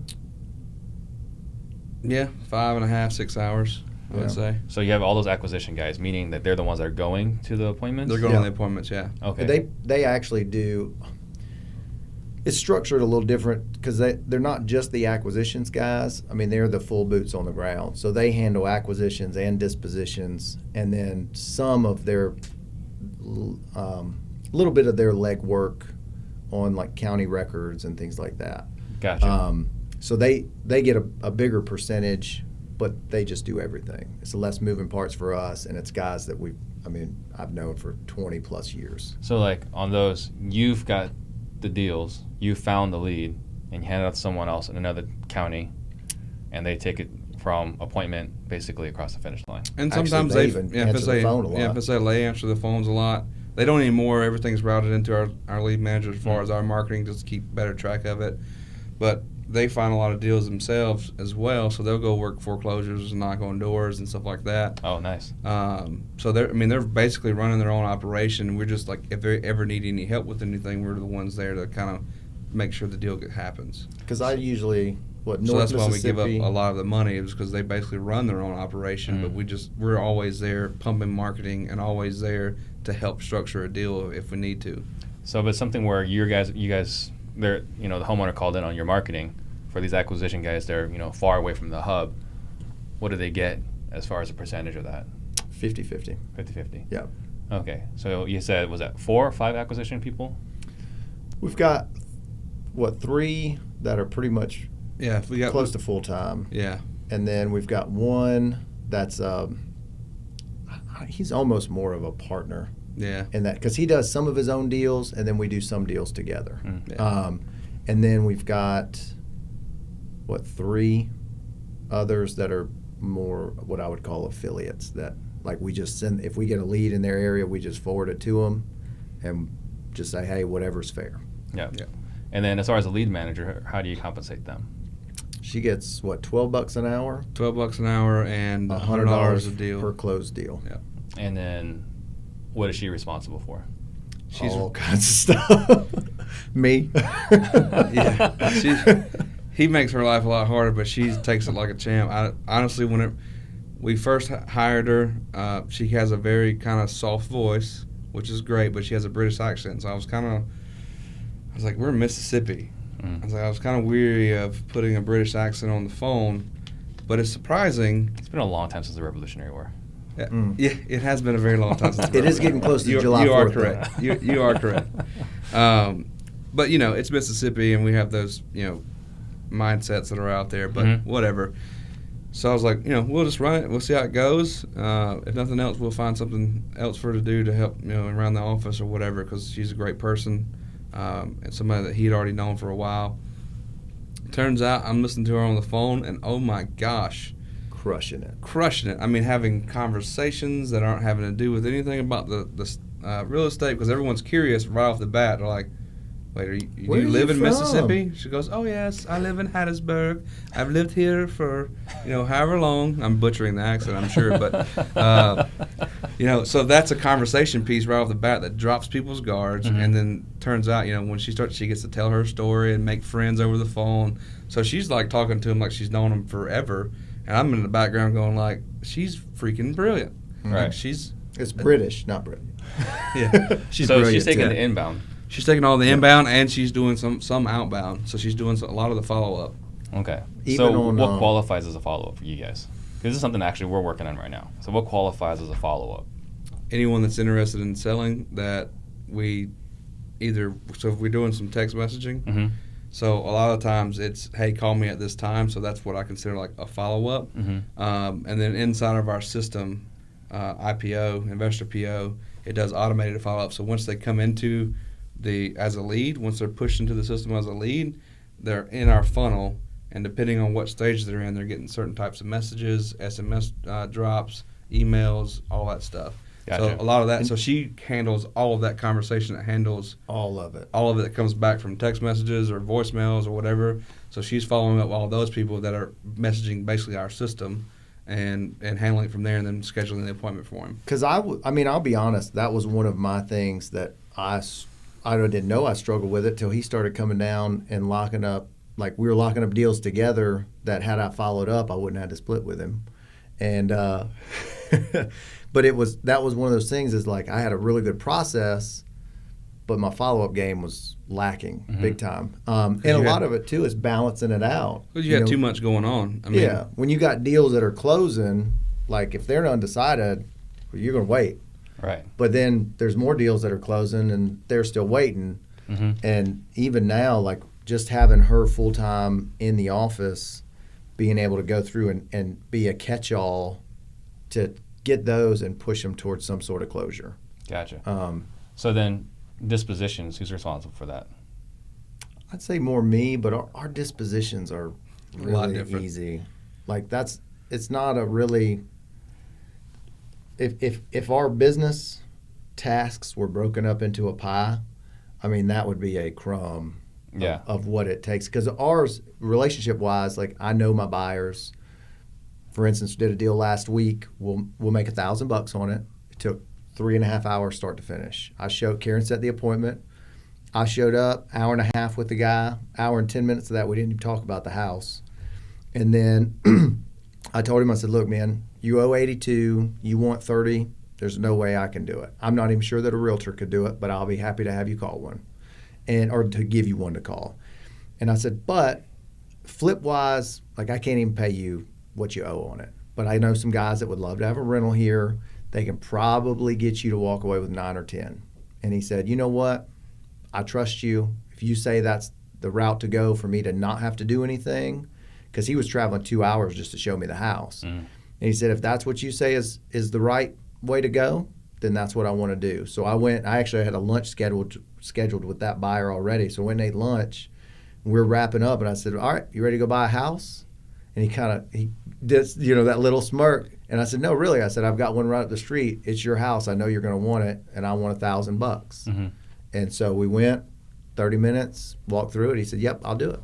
Yeah, 5.5, 6 hours, I would say. So you have all those acquisition guys, meaning that they're the ones that are going to the appointments? They're going to the appointments, yeah. Okay. They actually do. It's structured a little different because they're not just the acquisitions guys. They're the full boots on the ground. So they handle acquisitions and dispositions, and then some of their little bit of their legwork on like county records and things like that. Gotcha. So they get a bigger percentage, but they just do everything. It's less moving parts for us, and it's guys that I've known for 20 plus years. So like on those, you've got the deals, you found the lead, and you hand it out to someone else in another county, and they take it from appointment basically across the finish line. And sometimes Actually, they even answer the phone a lot. Yeah, if they answer the phones a lot. They don't anymore. Everything's routed into our lead manager as far as our marketing, just to keep better track of it. But they find a lot of deals themselves as well, so they'll go work foreclosures and knock on doors and stuff like that. Oh, nice. So they're basically running their own operation. We're just like, if they ever need any help with anything, we're the ones there to kind of make sure the deal happens. Because I usually, So North that's why we Mississippi, give up a lot of the money, is because they basically run their own operation, but we're always there pumping marketing and always there to help structure a deal if we need to. So if it's something where you guys, they're, the homeowner called in on your marketing for these acquisition guys, they're, far away from the hub, what do they get as far as a percentage of that? 50-50. 50-50? Yeah. Okay. So you said, was that 4 or 5 acquisition people? We've got, 3 that are pretty much We got close to full-time. Yeah. And then we've got one that's, he's almost more of a partner. Yeah. In that, because he does some of his own deals, and then we do some deals together. Yeah. And then we've got 3 others that are more what I would call affiliates. That like we just send, if we get a lead in their area, we just forward it to them, and just say, hey, whatever's fair. Yeah. And then as far as a lead manager, how do you compensate them? She gets $12 an hour, $12 an hour, and $100 a deal per closed deal. Yeah. And then what is she responsible for? She's all kinds of stuff. Me. Yeah. He makes her life a lot harder, but she takes it like a champ. Honestly, when we first hired her, she has a very kind of soft voice, which is great, but she has a British accent. So I was like, we're in Mississippi. I was kind of weary of putting a British accent on the phone, but it's surprising. It's been a long time since the Revolutionary War. Yeah, it has been a very long time since. It is getting close to July 4th. You are correct. You are correct. But it's Mississippi, and we have those mindsets that are out there. But whatever. So I was like, we'll just run it. We'll see how it goes. If nothing else, we'll find something else for her to do to help around the office or whatever, because she's a great person and somebody that he'd already known for a while. Turns out I'm listening to her on the phone, and oh my gosh. Crushing it. I mean, having conversations that aren't having to do with anything about the real estate, because everyone's curious right off the bat. They're like, wait, do you live in Mississippi? She goes, oh, yes, I live in Hattiesburg. I've lived here for, however long. I'm butchering the accent, I'm sure. But, so that's a conversation piece right off the bat that drops people's guards. And then turns out, when she starts, she gets to tell her story and make friends over the phone. So she's like talking to him like she's known him forever. And I'm in the background going like, she's freaking brilliant. Right. It's British, not brilliant. Yeah. She's taking the inbound. She's taking all the inbound, and she's doing some outbound. So she's doing a lot of the follow-up. Okay. Even so on, what qualifies as a follow-up for you guys? Because this is something actually we're working on right now. So what qualifies as a follow-up? Anyone that's interested in selling that so if we're doing some text messaging, so a lot of times it's, hey, call me at this time. So that's what I consider like a follow-up. And then inside of our system, IPO, Investor PO, it does automated follow-up. So once they come into as a lead, once they're pushed into the system as a lead, they're in our funnel. And depending on what stage they're in, they're getting certain types of messages, SMS drops, emails, all that stuff. Gotcha. So a lot of that. So she handles all of that conversation. That handles all of it that comes back from text messages or voicemails or whatever. So she's following up all those people that are messaging basically our system and handling it from there, and then scheduling the appointment for him. Because I'll be honest, that was one of my things that I didn't know I struggled with it till he started coming down and locking up. Like we were locking up deals together that had I followed up, I wouldn't have had to split with him. And but that was one of those things is like I had a really good process, but my follow-up game was lacking big time. And a lot of it too is balancing it out. Because you had too much going on. When you got deals that are closing, like if they're undecided, well, you're going to wait. Right. But then there's more deals that are closing and they're still waiting. And even now, like just having her full time in the office, being able to go through and be a catch-all to get those and push them towards some sort of closure. Gotcha. So then dispositions, who's responsible for that? I'd say more me, but our dispositions are A lot really different. easy. Like it's not a really, if our business tasks were broken up into a pie, I mean, that would be a crumb of what it takes. Because ours, relationship-wise, like I know my buyers. For instance, did a deal last week. We'll make $1,000 on it. It took 3.5 hours start to finish. Karen set the appointment. I showed up, hour and a half with the guy. Hour and 10 minutes of that, we didn't even talk about the house. And then I told him, I said, look, man, you owe 82, you want 30. There's no way I can do it. I'm not even sure that a realtor could do it, but I'll be happy to have you call one, or to give you one to call. And I said, but flip-wise, like I can't even pay you what you owe on it. But I know some guys that would love to have a rental here. They can probably get you to walk away with 9 or 10. And he said, you know what? I trust you. If you say that's the route to go for me to not have to do anything, because he was traveling 2 hours just to show me the house. And he said, if that's what you say is the right way to go, then that's what I want to do. So I actually had a lunch scheduled with that buyer already. So I went and ate lunch. We're wrapping up, and I said, all right, you ready to go buy a house? And he did, that little smirk. And I said, no, really. I said, I've got one right up the street. It's your house. I know you're going to want it, and I want $1,000. And so we went 30 minutes, walked through it. He said, yep, I'll do it.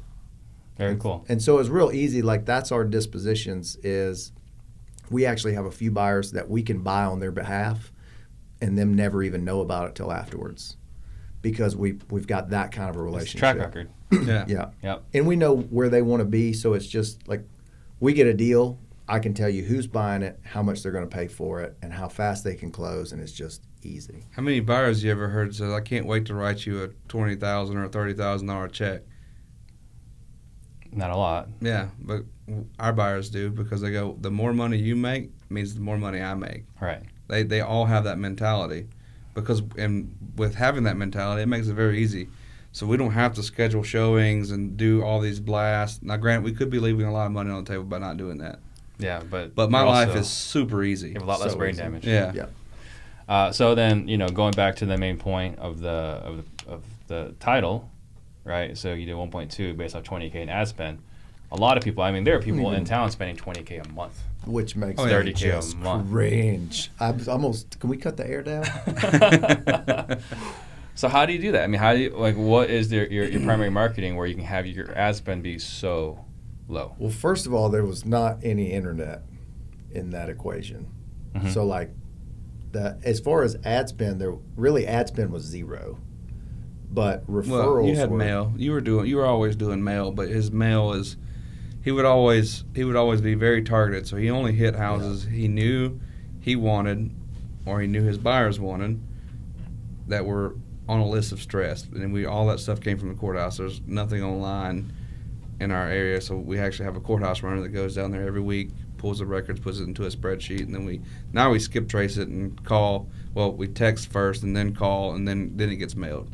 Very cool. And so it's real easy. Like that's our dispositions is we actually have a few buyers that we can buy on their behalf and them never even know about it till afterwards because we've got that kind of a relationship. Track record. Yeah. Yep. And we know where they want to be. So it's just like we get a deal. I can tell you who's buying it, how much they're going to pay for it, and how fast they can close, and it's just easy. How many buyers you ever heard say, I can't wait to write you a $20,000 or a $30,000 check? Not a lot. Yeah, but our buyers do because they go, the more money you make means the more money I make. Right. They all have that mentality and with having that mentality, it makes it very easy. So we don't have to schedule showings and do all these blasts. Now, granted, we could be leaving a lot of money on the table by not doing that. Yeah, but my life is super easy. You have a lot less brain easy. damage. Yeah. So then, going back to the main point of the title, right? So you did 1.2 based off 20K in ad spend. A lot of people, there are people in town spending 20K a month. Which makes 30K a month. Cringe. Can we cut the air down? So how do you do that? How do you, what is your primary marketing where you can have your ad spend be so low? Well, first of all, there was not any internet in that equation. So as far as ad spend, ad spend was zero. But referrals you had mail. You were always doing mail, but his mail is he would always be very targeted. So he only hit houses he knew he wanted or he knew his buyers wanted that were on a list of stress. And all that stuff came from the courthouse. There's nothing online in our area, so we actually have a courthouse runner that goes down there every week, pulls the records, puts it into a spreadsheet, and then we skip trace it and call. Well, we text first and then call, and then it gets mailed.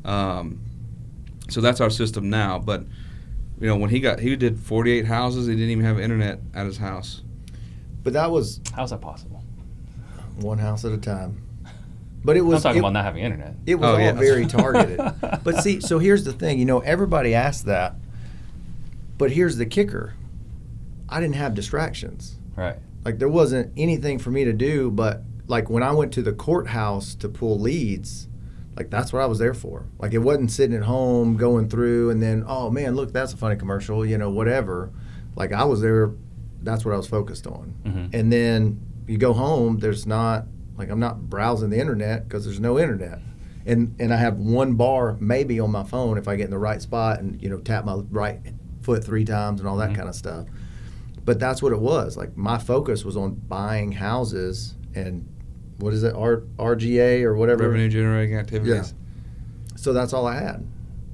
So that's our system now. But when he did 48 houses, he didn't even have internet at his house. But how's that possible? One house at a time. But it was. I'm talking about not having internet. It was very targeted. But see, so here's the thing. Everybody asked that. But here's the kicker. I didn't have distractions. Right. There wasn't anything for me to do, but when I went to the courthouse to pull leads, that's what I was there for. It wasn't sitting at home going through and then, oh man, look, that's a funny commercial, whatever. I was there, that's what I was focused on. And then you go home, there's not, I'm not browsing the internet because there's no internet. And I have one bar maybe on my phone if I get in the right spot and, tap my right foot 3 times and all that kind of stuff. But that's what it was. My focus was on buying houses and what is it, RGA or whatever? Revenue generating activities. Yeah. So that's all I had.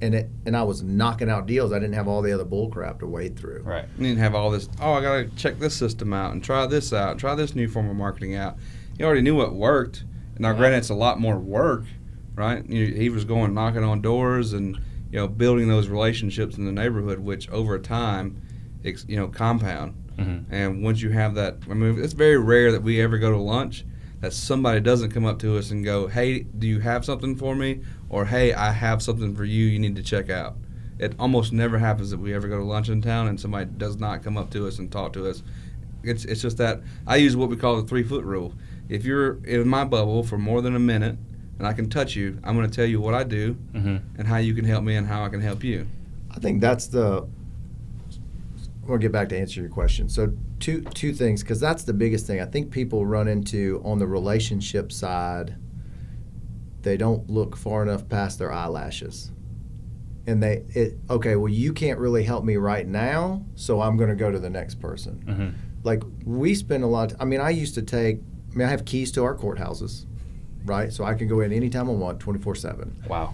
And I was knocking out deals. I didn't have all the other bull crap to wade through. Right. You didn't have all this, I got to check this system out and try this out, try this new form of marketing out. You already knew what worked. Now, granted, it's a lot more work, right? He was going knocking on doors and building those relationships in the neighborhood, which over time, compound. Mm-hmm. And once you have that, I mean, it's very rare that we ever go to lunch that somebody doesn't come up to us and go, "Hey, do you have something for me?" Or, "Hey, I have something for you. You need to check out." It almost never happens that we ever go to lunch in town and somebody does not come up to us and talk to us. It's just that I use what we call the 3-foot rule. If you're in my bubble for more than a minute and I can touch you, I'm going to tell you what I do Mm-hmm. and how you can help me and how I can help you. I think that's the. We'll get back to answer your question. So two things, because that's the biggest thing I think people run into on the relationship side. They don't look far enough past their eyelashes, and okay, well, you can't really help me right now, so I'm going to go to the next person. Mm-hmm. Like, we spend a lot. I have keys to our courthouses, right? So I can go in anytime I want, 24/7. Wow.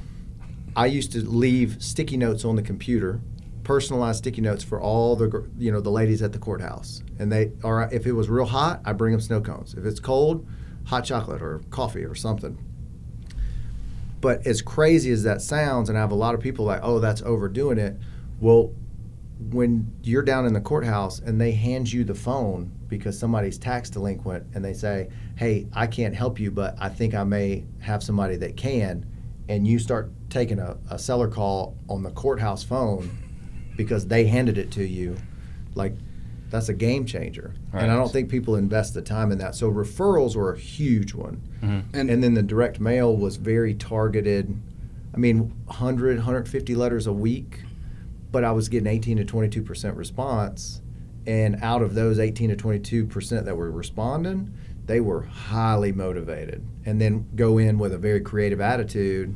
I used to leave sticky notes on the computer, personalized sticky notes for all the ladies at the courthouse. And if it was real hot, I bring them snow cones. If it's cold, hot chocolate or coffee or something. But as crazy as that sounds, and I have a lot of people like, "Oh, that's overdoing it." Well, when you're down in the courthouse and they hand you the phone because somebody's tax delinquent and they say, "Hey, I can't help you, but I think I may have somebody that can," and you start taking a seller call on the courthouse phone because they handed it to you, like, that's a game changer. Right. And I don't think people invest the time in that. So referrals were a huge one. Mm-hmm. And then the direct mail was very targeted. I mean, 100, 150 letters a week, but I was getting 18 to 22% response. And out of those 18 to 22% that were responding, they were highly motivated. And then go in with a very creative attitude.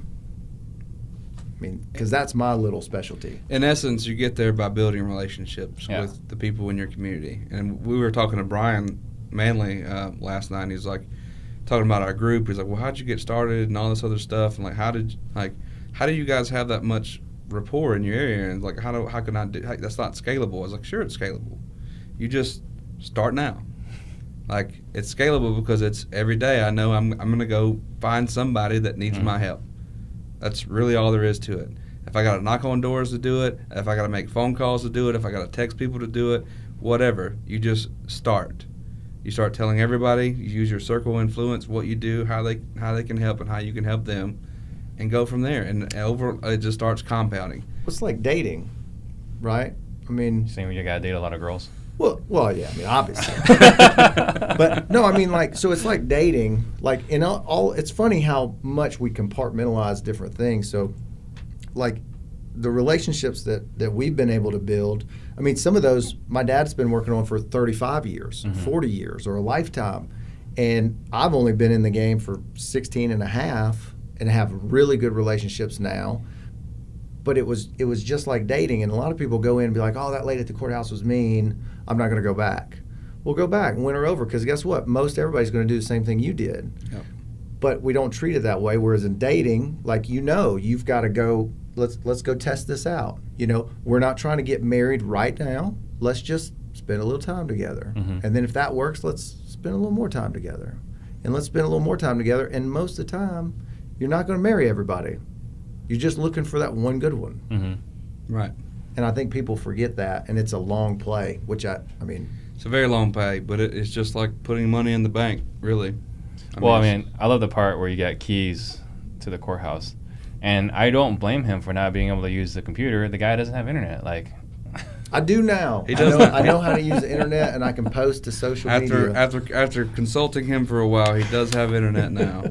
I mean, because that's my little specialty. In essence, you get there by building relationships Yeah. with the people in your community. And we were talking to Brian Manley last night. And he's like talking about our group. He's like, "Well, how'd you get started and all this other stuff? And like, how do you guys have that much rapport in your area? And like, how can I do? That's not scalable." I was like, "Sure, it's scalable. You just start now. Like, it's scalable because it's every day. I know I'm gonna go find somebody that needs my help. That's really all there is to it. If I got to knock on doors to do it, if I got to make phone calls to do it, if I got to text people to do it, whatever, you just start. You start telling everybody, you use your circle of influence, what you do, how they can help and how you can help them, and go from there. And it just starts compounding. It's like dating, right? I mean, Saying you gotta date a lot of girls. Well, yeah. I mean, obviously, but no. I mean, like, so it's like dating. Like, in all, it's funny how much we compartmentalize different things. So, like, the relationships that we've been able to build. I mean, some of those my dad's been working on for 35 years, 40 years, or a lifetime, and I've only been in the game for 16 and a half, and have really good relationships now. But it was just like dating, and a lot of people go in and be like, "Oh, that lady at the courthouse was mean. I'm not going to go back." Well, go back and win her over, because guess what? Most everybody's going to do the same thing you did. Yep. But we don't treat it that way. Whereas in dating, like, you've got to go. Let's go test this out. We're not trying to get married right now. Let's just spend a little time together, and then if that works, let's spend a little more time together, and let's spend a little more time together. And most of the time, you're not going to marry everybody. You're just looking for that one good one. Mm-hmm. Right. And I think people forget that, and it's a long play, which I mean. It's a very long play, but it's just like putting money in the bank, really. I love the part where you got keys to the courthouse. And I don't blame him for not being able to use the computer. The guy doesn't have internet. Like, I do now. He does I know how to use the internet, and I can post to social media. After consulting him for a while, he does have internet now.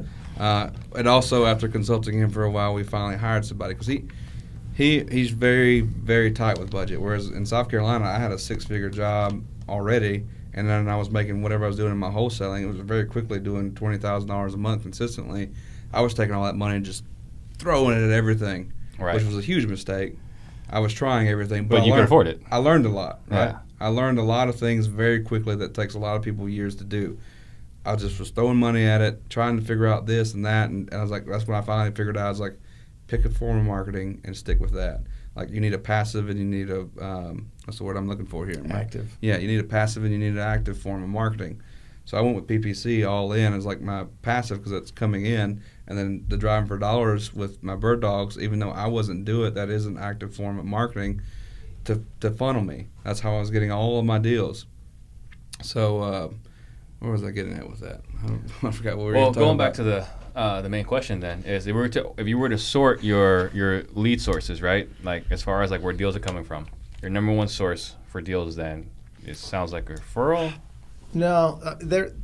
And also, after consulting him for a while, we finally hired somebody, because he's very, very tight with budget. Whereas in South Carolina, I had a 6-figure job already, and then I was making whatever I was doing in my wholesaling. It was very quickly doing $20,000 a month consistently. I was taking all that money and just throwing it at everything, right, which was a huge mistake. I was trying everything, but you could afford it. I learned a lot, right? Yeah. I learned a lot of things very quickly that takes a lot of people years to do. I just was throwing money at it, trying to figure out this and that, and I was like, that's when I finally figured out, I was like, pick a form of marketing and stick with that. Like, you need a passive and you need a, what's the word I'm looking for here? Active. Yeah, you need a passive and you need an active form of marketing. So I went with PPC all in as like my passive because it's coming in, and then the driving for dollars with my bird dogs. Even though I wasn't doing it, that is an active form of marketing to funnel me. That's how I was getting all of my deals. So where was I getting at with that? I forgot what we were talking about. Well, going back to the main question then is if you were to sort your lead sources, right? Like as far as like where deals are coming from, your number one source for deals then it sounds like a referral. No,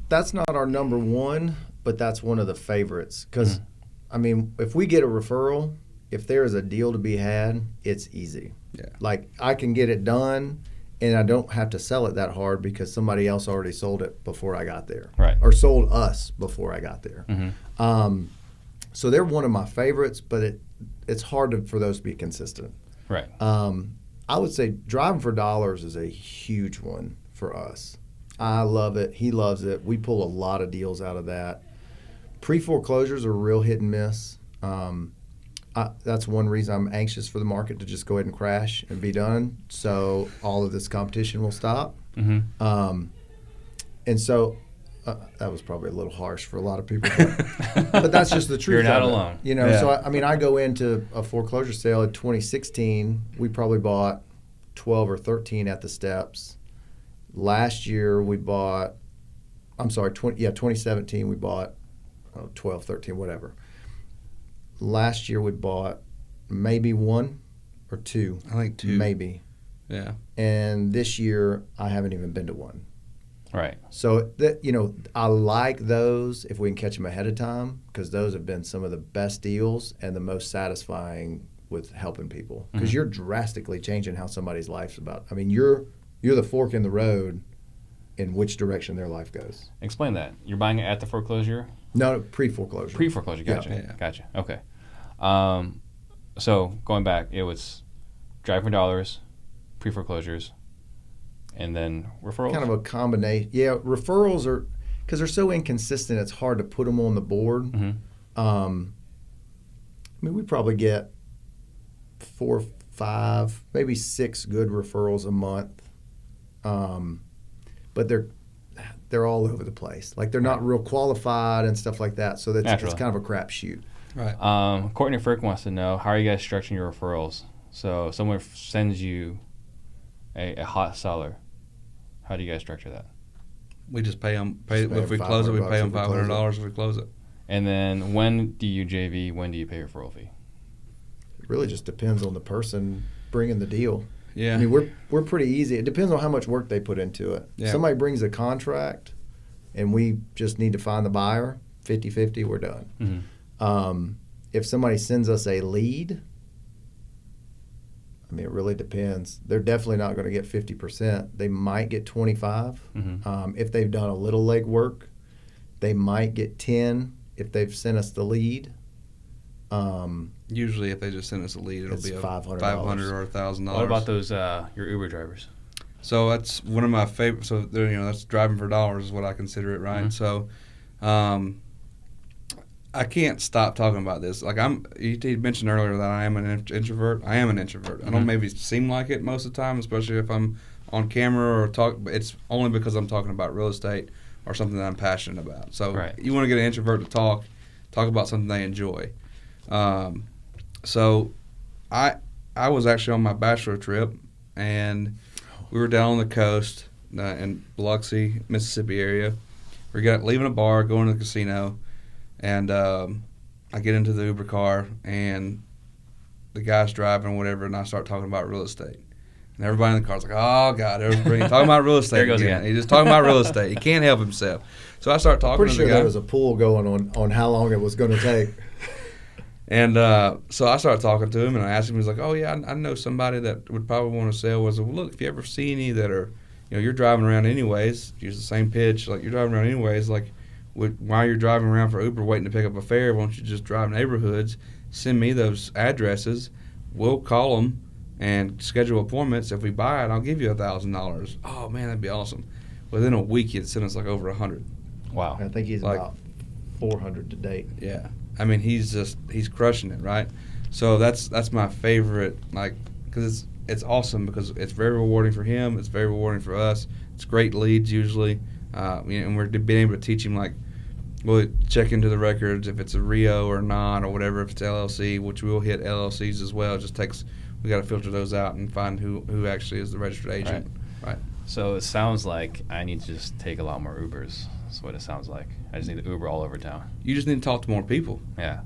that's not our number one, but that's one of the favorites. Because, I mean, if we get a referral, if there is a deal to be had, it's easy. Yeah. Like, I can get it done, and I don't have to sell it that hard because somebody else already sold it before I got there. Right. Or sold us before I got there. Mm-hmm. So they're one of my favorites, but it's hard for those to be consistent. Right. I would say driving for dollars is a huge one for us. I love it. He loves it. We pull a lot of deals out of that. Pre-foreclosures are real hit and miss. That's one reason I'm anxious for the market to just go ahead and crash and be done, so all of this competition will stop. Mm-hmm. And so that was probably a little harsh for a lot of people, but that's just the truth. You're not of it. alone. You know, Yeah. so I go into a foreclosure sale in 2016. We probably bought 12 or 13 at the steps. Last year we bought, 2017 we bought 12, 13, whatever. Last year we bought maybe one or two. I think two. Maybe. Yeah. And this year I haven't even been to one. Right. So, I like those if we can catch them ahead of time because those have been some of the best deals and the most satisfying with helping people because you're drastically changing how somebody's life's about. I mean, you're the fork in the road in which direction their life goes. Explain that. You're buying it at the foreclosure? No, pre-foreclosure. Pre-foreclosure. Gotcha. Yeah. Gotcha. Okay. So going back, it was driving for dollars, pre-foreclosures, and then referrals. Kind of a combination. Yeah, referrals are because they're so inconsistent. It's hard to put them on the board. Mm-hmm. I mean, we probably get 4, 5, maybe 6 good referrals a month, but they're all over the place. Like they're not real qualified and stuff like that. So it's kind of a crapshoot. Right. Courtney Frick wants to know, how are you guys structuring your referrals? So if someone sends you a hot seller, how do you guys structure that? We just pay them. Just pay If we close it, we pay them $500 if we close it. $500 if we close it. And then when do you JV? When do you pay your referral fee? It really just depends on the person bringing the deal. Yeah. I mean, we're pretty easy. It depends on how much work they put into it. Yeah. Somebody brings a contract, and we just need to find the buyer, 50-50, we're done. Mm-hmm. If somebody sends us a lead, I mean, it really depends. They're definitely not going to get 50%. They might get 25. Mm-hmm. If they've done a little legwork, they might get 10 if they've sent us the lead. Usually, if they just send us a lead, it'll It's be $500 $500 or $1,000. What about those your Uber drivers? So that's one of my favorite. So that's driving for dollars is what I consider it, right? Mm-hmm. So, I can't stop talking about this. Like you mentioned earlier that I am an introvert. I am an introvert. I don't maybe seem like it most of the time, especially if I'm on camera or talk. But it's only because I'm talking about real estate or something that I'm passionate about. So you want to get an introvert to talk about something they enjoy. So I was actually on my bachelor trip, and we were down on the coast in Biloxi, Mississippi area. We got leaving a bar, going to the casino, and I get into the Uber car, and the guy's driving, whatever, and I start talking about real estate. And everybody in the car's like, oh, God, everybody talking about real estate. There goes again. again. He's just talking about real estate. He can't help himself. So I start talking Pretty to sure the guy. there was a pool going on how long it was going to take. And so I started talking to him, and I asked him, he was like, oh, yeah, I know somebody that would probably want to sell. I said, well, look, if you ever see any that are, you're driving around anyways, use the same pitch, like you're driving around anyways, like while you're driving around for Uber waiting to pick up a fare, why don't you just drive neighborhoods, send me those addresses, we'll call them and schedule appointments. If we buy it, I'll give you $1,000. Oh, man, that'd be awesome. Within a week, he'd send us like over 100. Wow. I think he's about 400 to date. Yeah. I mean, he's crushing it, right? So that's my favorite, like, because it's awesome because it's very rewarding for him. It's very rewarding for us. It's great leads usually. And we're being able to teach him, like, we'll check into the records if it's a RIO or not, or whatever, if it's LLC, which we'll hit LLCs as well. It just takes, we got to filter those out and find who actually is the registered agent. Right. So it sounds like I need to just take a lot more Ubers. That's what it sounds like. I just need to Uber all over town. You just need to talk to more people. Yeah.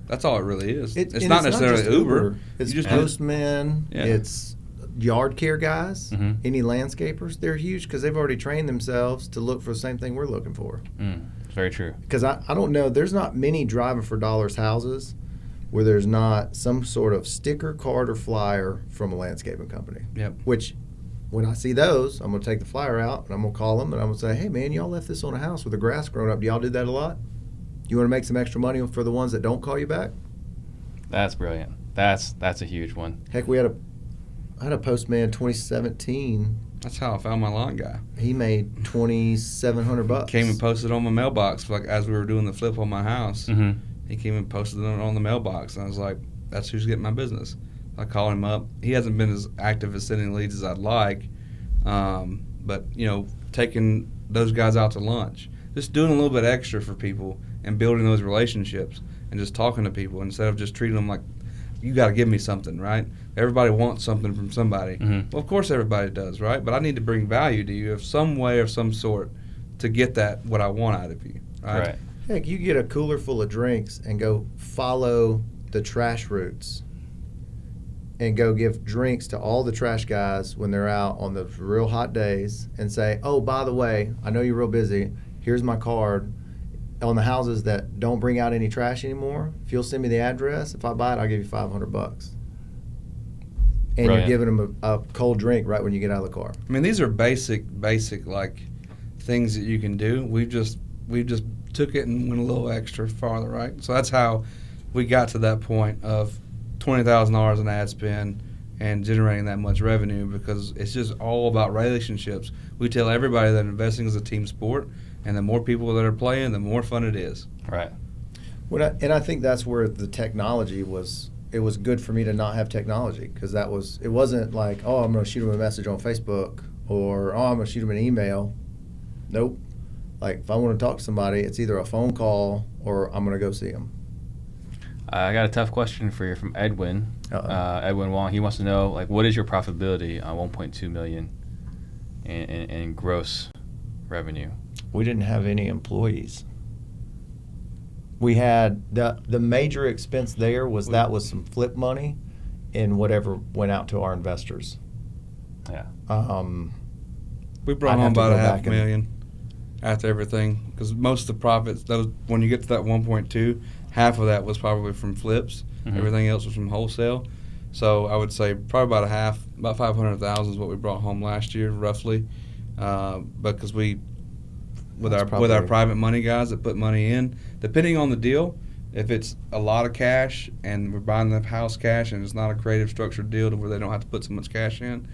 That's all it really is. It's not necessarily just Uber. It's just postmen. Yeah. It's yard care guys. Mm-hmm. Any landscapers. They're huge because they've already trained themselves to look for the same thing we're looking for. Very true. Because I don't know. There's not many driving for dollars houses where there's not some sort of sticker, card, or flyer from a landscaping company. Yep. Which, when I see those, I'm going to take the flyer out and I'm going to call them and I'm going to say, hey, man, y'all left this on a house with the grass growing up. Do y'all do that a lot? You want to make some extra money for the ones that don't call you back? That's brilliant. That's a huge one. Heck, I had a postman 2017. That's how I found my lawn guy. He made $2,700. Came and posted on my mailbox, like as we were doing the flip on my house. Mm-hmm. He came and posted it on the mailbox, and I was like, that's who's getting my business. I called him up. He hasn't been as active as sending leads as I'd like, but, taking those guys out to lunch, just doing a little bit extra for people and building those relationships and just talking to people instead of just treating them like, you got to give me something, right? Everybody wants something from somebody. Mm-hmm. Well, of course everybody does, right? But I need to bring value to you of some way or some sort to get that, what I want out of you, right? Heck, you get a cooler full of drinks and go follow the trash routes and go give drinks to all the trash guys when they're out on the real hot days and say, oh, by the way, I know you're real busy. Here's my card. On the houses that don't bring out any trash anymore, if you'll send me the address, if I buy it, I'll give you $500. And Brilliant. You're giving them a cold drink right when you get out of the car. I mean, these are basic like things that you can do. We've just took it and went a little extra farther, right? So that's how we got to that point of $20,000 in ad spend and generating that much revenue, because it's just all about relationships. We tell everybody that investing is a team sport, and the more people that are playing, the more fun it is. Right. And I think that's where the technology was. It was good for me to not have technology, because it wasn't like, oh, I'm going to shoot them a message on Facebook, or oh, I'm going to shoot them an email. Nope. Like, if I want to talk to somebody, it's either a phone call or I'm going to go see them. I got a tough question for you from Edwin. Edwin Wong. He wants to know, like, what is your profitability on $1.2 million in gross revenue? We didn't have any employees. We had the major expense there was some flip money and whatever went out to our investors. Yeah. We brought home about $500,000 after everything, because most of the profits, when you get to that 1.2, half of that was probably from flips. Mm-hmm. Everything else was from wholesale. So I would say probably about half, about $500,000 is what we brought home last year, roughly, because with our private money guys that put money in, depending on the deal, if it's a lot of cash and we're buying the house cash and it's not a creative structured deal to where they don't have to put so much cash in,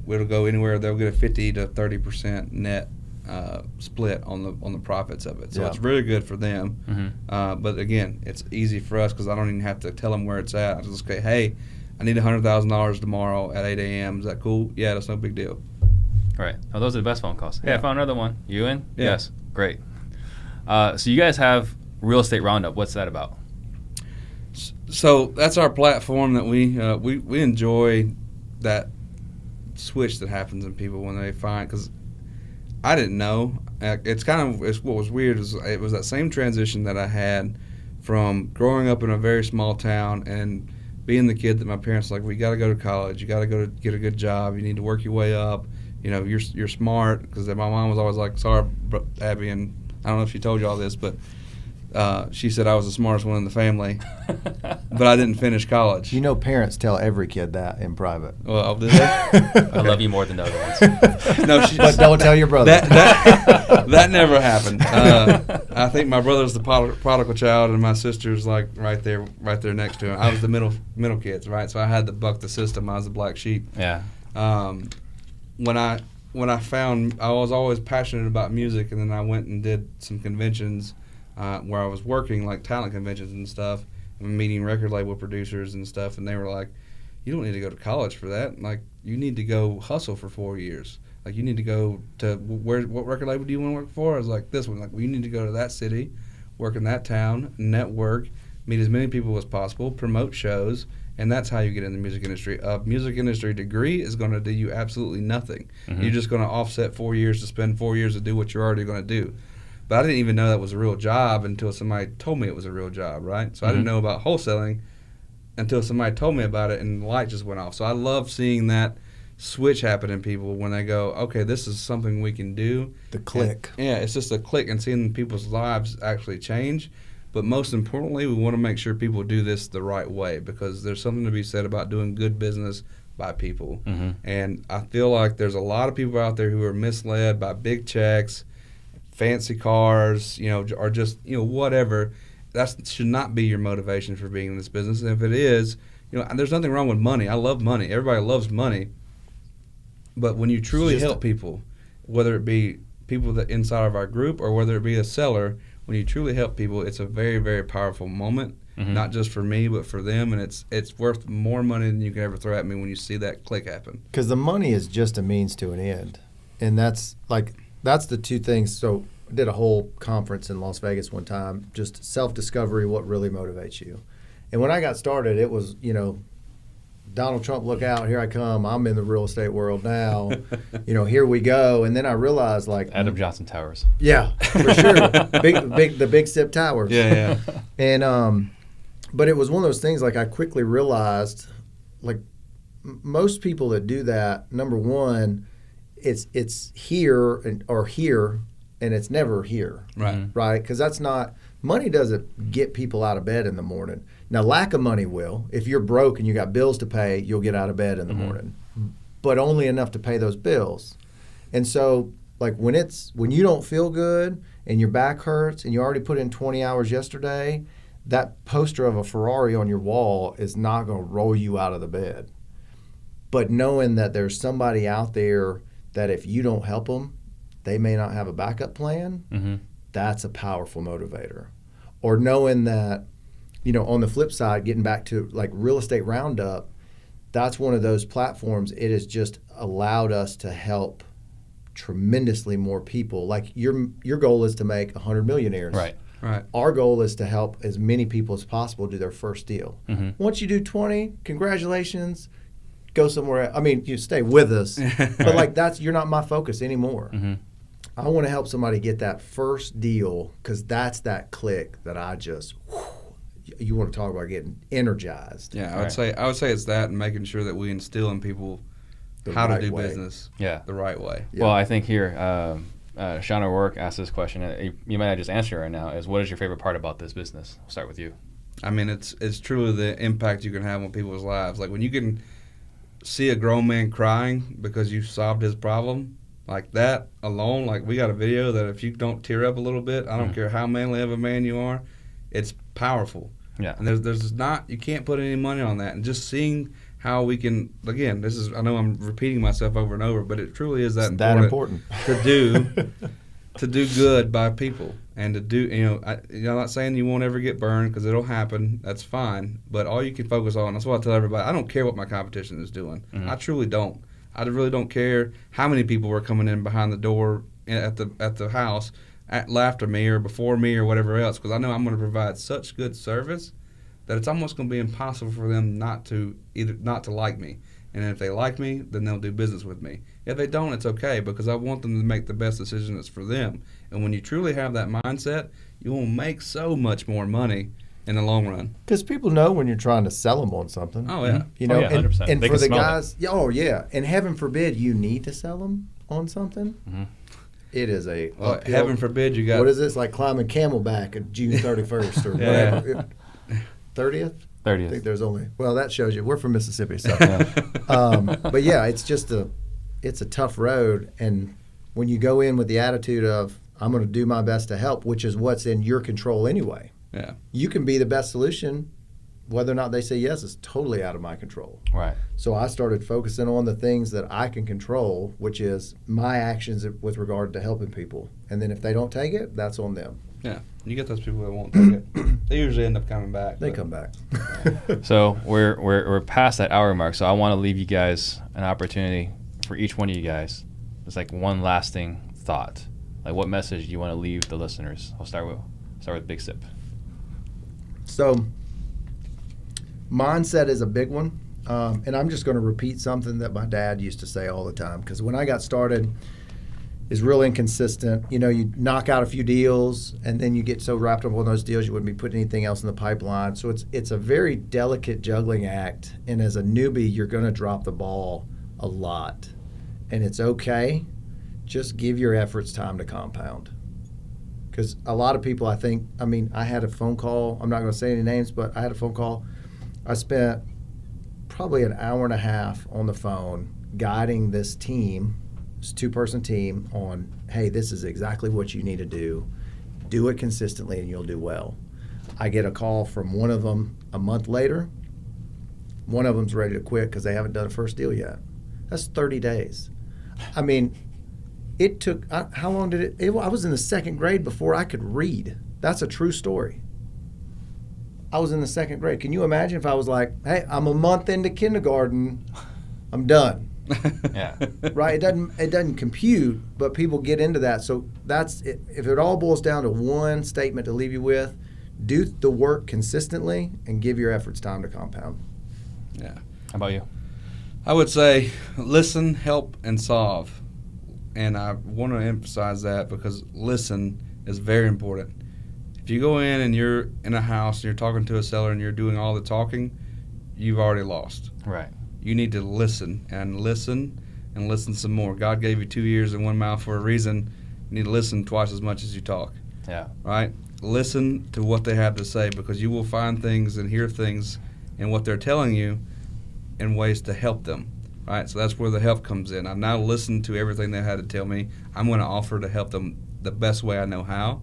it'll go anywhere. They'll get a 50 to 30% net split on the profits of it. So it's really good for them. Mm-hmm. But again, it's easy for us because I don't even have to tell them where it's at. I just say, hey, I need $100,000 tomorrow at 8 a.m. Is that cool? Yeah, that's no big deal. Right. Oh, those are the best phone calls. Hey, I found another one. You in? Yeah. Yes. Great. So you guys have Real Estate Roundup. What's that about? So that's our platform that we enjoy, that switch that happens in people when they find, because I didn't know. It's what was weird is it was that same transition that I had from growing up in a very small town and being the kid that my parents were like, we got to go to college, you got to go to get a good job, you need to work your way up, you're smart, because my mom was always like, sorry, Abby, and I don't know if she told you all this, but she said I was the smartest one in the family, but I didn't finish college. Parents tell every kid that in private. Well, did they? I love you more than the other ones. No, but don't tell your brother. That never happened. I think my brother's the prodigal child, and my sister's like right there next to him. I was the middle kids, right? So I had to buck the system. I was the black sheep. Yeah. When I found, I was always passionate about music, and then I went and did some conventions where I was working, like talent conventions and stuff, and meeting record label producers and stuff, and they were like, you don't need to go to college for that. Like, you need to go hustle for 4 years. Like, you need to go to what record label do you want to work for? I was like, this one. Like, well, you need to go to that city, work in that town, network, meet as many people as possible, promote shows, and that's how you get in the music industry. A music industry degree is going to do you absolutely nothing. You're just going to offset 4 years to spend 4 years to do what you're already going to do. But I didn't even know that was a real job until somebody told me it was a real job, right? So I didn't know about wholesaling until somebody told me about it, and the light just went off. So I love seeing that switch happen in people when they go, okay, this is something we can do. The click. And, yeah, it's just a click, and seeing people's lives actually change. But most importantly, we want to make sure people do this the right way, because there's something to be said about doing good business by people. And I feel like there's a lot of people out there who are misled by big checks, fancy cars, or just, whatever. That should not be your motivation for being in this business. And if it is, there's nothing wrong with money. I love money. Everybody loves money. But when you truly help people, whether it be people that inside of our group or whether it be a seller, when you truly help people, it's a very, very powerful moment, not just for me, but for them. And it's worth more money than you can ever throw at me when you see that click happen. Because the money is just a means to an end. And that's the two things. So I did a whole conference in Las Vegas one time, just self-discovery, what really motivates you. And when I got started, it was, Donald Trump, look out, here I come. I'm in the real estate world now. Here we go. And then I realized, like, Adam Johnson Towers. Yeah, for sure. The big step towers. Yeah. And but it was one of those things, like, I quickly realized, like, most people that do that, number one, it's here or here, and it's never here. Right? Because that's not, money doesn't get people out of bed in the morning. Now, lack of money will. If you're broke and you got bills to pay, you'll get out of bed in the morning, but only enough to pay those bills. And so, like, when you don't feel good and your back hurts and you already put in 20 hours yesterday, that poster of a Ferrari on your wall is not going to roll you out of the bed. But knowing that there's somebody out there that if you don't help them, they may not have a backup plan, that's a powerful motivator. Or knowing that, on the flip side, getting back to, like, Real Estate Roundup, that's one of those platforms. It has just allowed us to help tremendously more people. Like, your goal is to make 100 millionaires. Right. Our goal is to help as many people as possible do their first deal. Once you do 20, congratulations. Go somewhere else. I mean, you stay with us, but like, you're not my focus anymore. I want to help somebody get that first deal, because that's that click that I just. You want to talk about getting energized. Yeah, I would say it's that, and making sure that we instill in people how to do business the right way. Well, I think here, Sean O'Rourke asked this question. You might not just answer it right now. Is, what is your favorite part about this business? I'll start with you. I mean, it's truly the impact you can have on people's lives. Like, when you can see a grown man crying because you solved his problem, like that alone. Like, we got a video that if you don't tear up a little bit, I don't care how manly of a man you are, it's powerful. Yeah. And there's not, you can't put any money on that. And just seeing how we can, again, I know I'm repeating myself over and over, but it truly is that important to do good by people, and to do, I'm not saying you won't ever get burned, because it'll happen. That's fine. But all you can focus on, that's what I tell everybody, I don't care what my competition is doing. I truly don't. I really don't care how many people were coming in behind the door at the house after me or before me or whatever else, because I know I'm going to provide such good service that it's almost going to be impossible for them not to like me. And if they like me, then they'll do business with me. If they don't, it's okay, because I want them to make the best decision that's for them. And when you truly have that mindset, you will make so much more money in the long run. Because people know when you're trying to sell them on something. Oh, yeah. 100%. And for the guys, and heaven forbid you need to sell them on something. It is heaven forbid you got. What is this, like climbing Camelback at June 31st or whatever? 30th? 30th. I think there's only. Well, that shows you we're from Mississippi, so. But yeah, it's just it's a tough road, and when you go in with the attitude of I'm going to do my best to help, which is what's in your control anyway. Yeah. You can be the best solution. Whether or not they say yes is totally out of my control. Right. So I started focusing on the things that I can control, which is my actions with regard to helping people. And then if they don't take it, that's on them. Yeah. You get those people that won't take it. They usually end up coming back. They come back. So we're past that hour mark. So I want to leave you guys an opportunity for each one of you guys It's like one lasting thought. Like, what message do you want to leave the listeners? I'll start with Big Sip. So, mindset is a big one. And I'm just going to repeat something that my dad used to say all the time. Because when I got started, it's real inconsistent. You know, you knock out a few deals, and then you get so wrapped up on those deals, you wouldn't be putting anything else in the pipeline. So it's a very delicate juggling act. And as a newbie, you're going to drop the ball a lot. And it's okay. Just give your efforts time to compound. Because a lot of people, I had a phone call. I'm not going to say any names, but I had a phone call. I spent probably an hour and a half on the phone guiding this team, this 2-person team, on, hey, this is exactly what you need to do. Do it consistently and you'll do well. I get a call from one of them a month later. One of them's ready to quit because they haven't done a first deal yet. That's 30 days. I mean, it took, how long did it, I was in the 2nd grade before I could read. That's a true story. I was in the 2nd grade. Can you imagine if I was like, hey, I'm a month into kindergarten, I'm done. Yeah. Right? It doesn't compute, but people get into that. So that's it. If it all boils down to one statement to leave you with, do the work consistently and give your efforts time to compound. Yeah. How about you? I would say listen, help, and solve. And I want to emphasize that because listen is very important. If you go in and you're in a house and you're talking to a seller and you're doing all the talking, you've already lost. Right. You need to listen and listen and listen some more. God gave you 2 ears and 1 mouth for a reason. You need to listen twice as much as you talk. Yeah. Right? Listen to what they have to say because you will find things and hear things in what they're telling you in ways to help them. Right? So that's where the help comes in. I've now listened to everything they had to tell me. I'm going to offer to help them the best way I know how,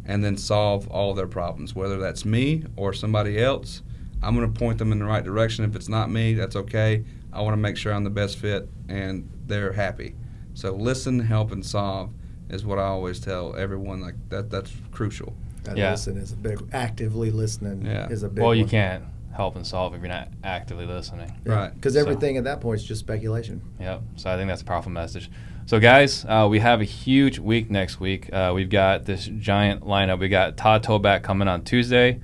and then solve all their problems, whether that's me or somebody else. I'm going to point them in the right direction. If it's not me, that's okay. I want to make sure I'm the best fit and they're happy. So listen, help, and solve is what I always tell everyone. Like that's crucial. And Yeah. listen is a big, actively listening is a big Well, you one. can't help and solve if you're not actively listening. Yeah. Right. Because everything at that point is just speculation. Yep. So I think that's a powerful message. So guys, we have a huge week next week. We've got this giant lineup. We got Todd Toback coming on Tuesday,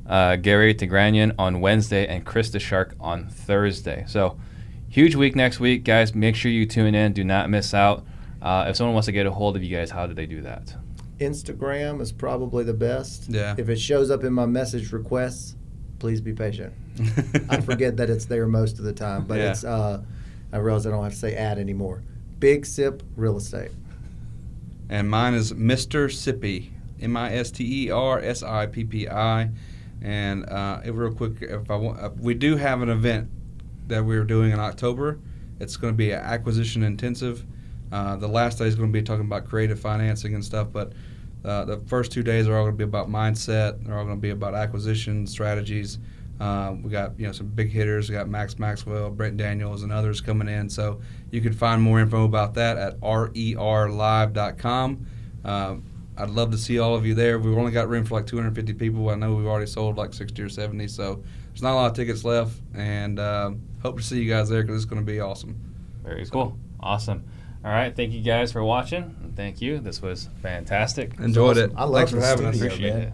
Gary Tigranian on Wednesday, and Chris DeShark on Thursday. So huge week next week, guys. Make sure you tune in. Do not miss out. If someone wants to get a hold of you guys, how do they do that? Instagram is probably the best. Yeah. If it shows up in my message requests, please be patient. I forget that it's there most of the time, but Yeah. it's I realize I don't have to say ad anymore. Big Sip Real Estate. And mine is Mr. Sippy, MisterSippi. And real quick, if I want, we do have an event that we're doing in October. It's going to be an acquisition intensive. The last day is going to be talking about creative financing and stuff, but the first 2 days are all going to be about mindset. They're all going to be about acquisition strategies. We got some big hitters. We got Max Maxwell, Brent Daniels, and others coming in. So you can find more info about that at rerlive.com. I'd love to see all of you there. We've only got room for like 250 people. I know we've already sold like 60 or 70, so there's not a lot of tickets left. And hope to see you guys there because it's going to be awesome. Very cool. Awesome. All right. Thank you guys for watching. Thank you. This was fantastic. Enjoyed it. I love Thanks for the having us. studio, Appreciate man. it.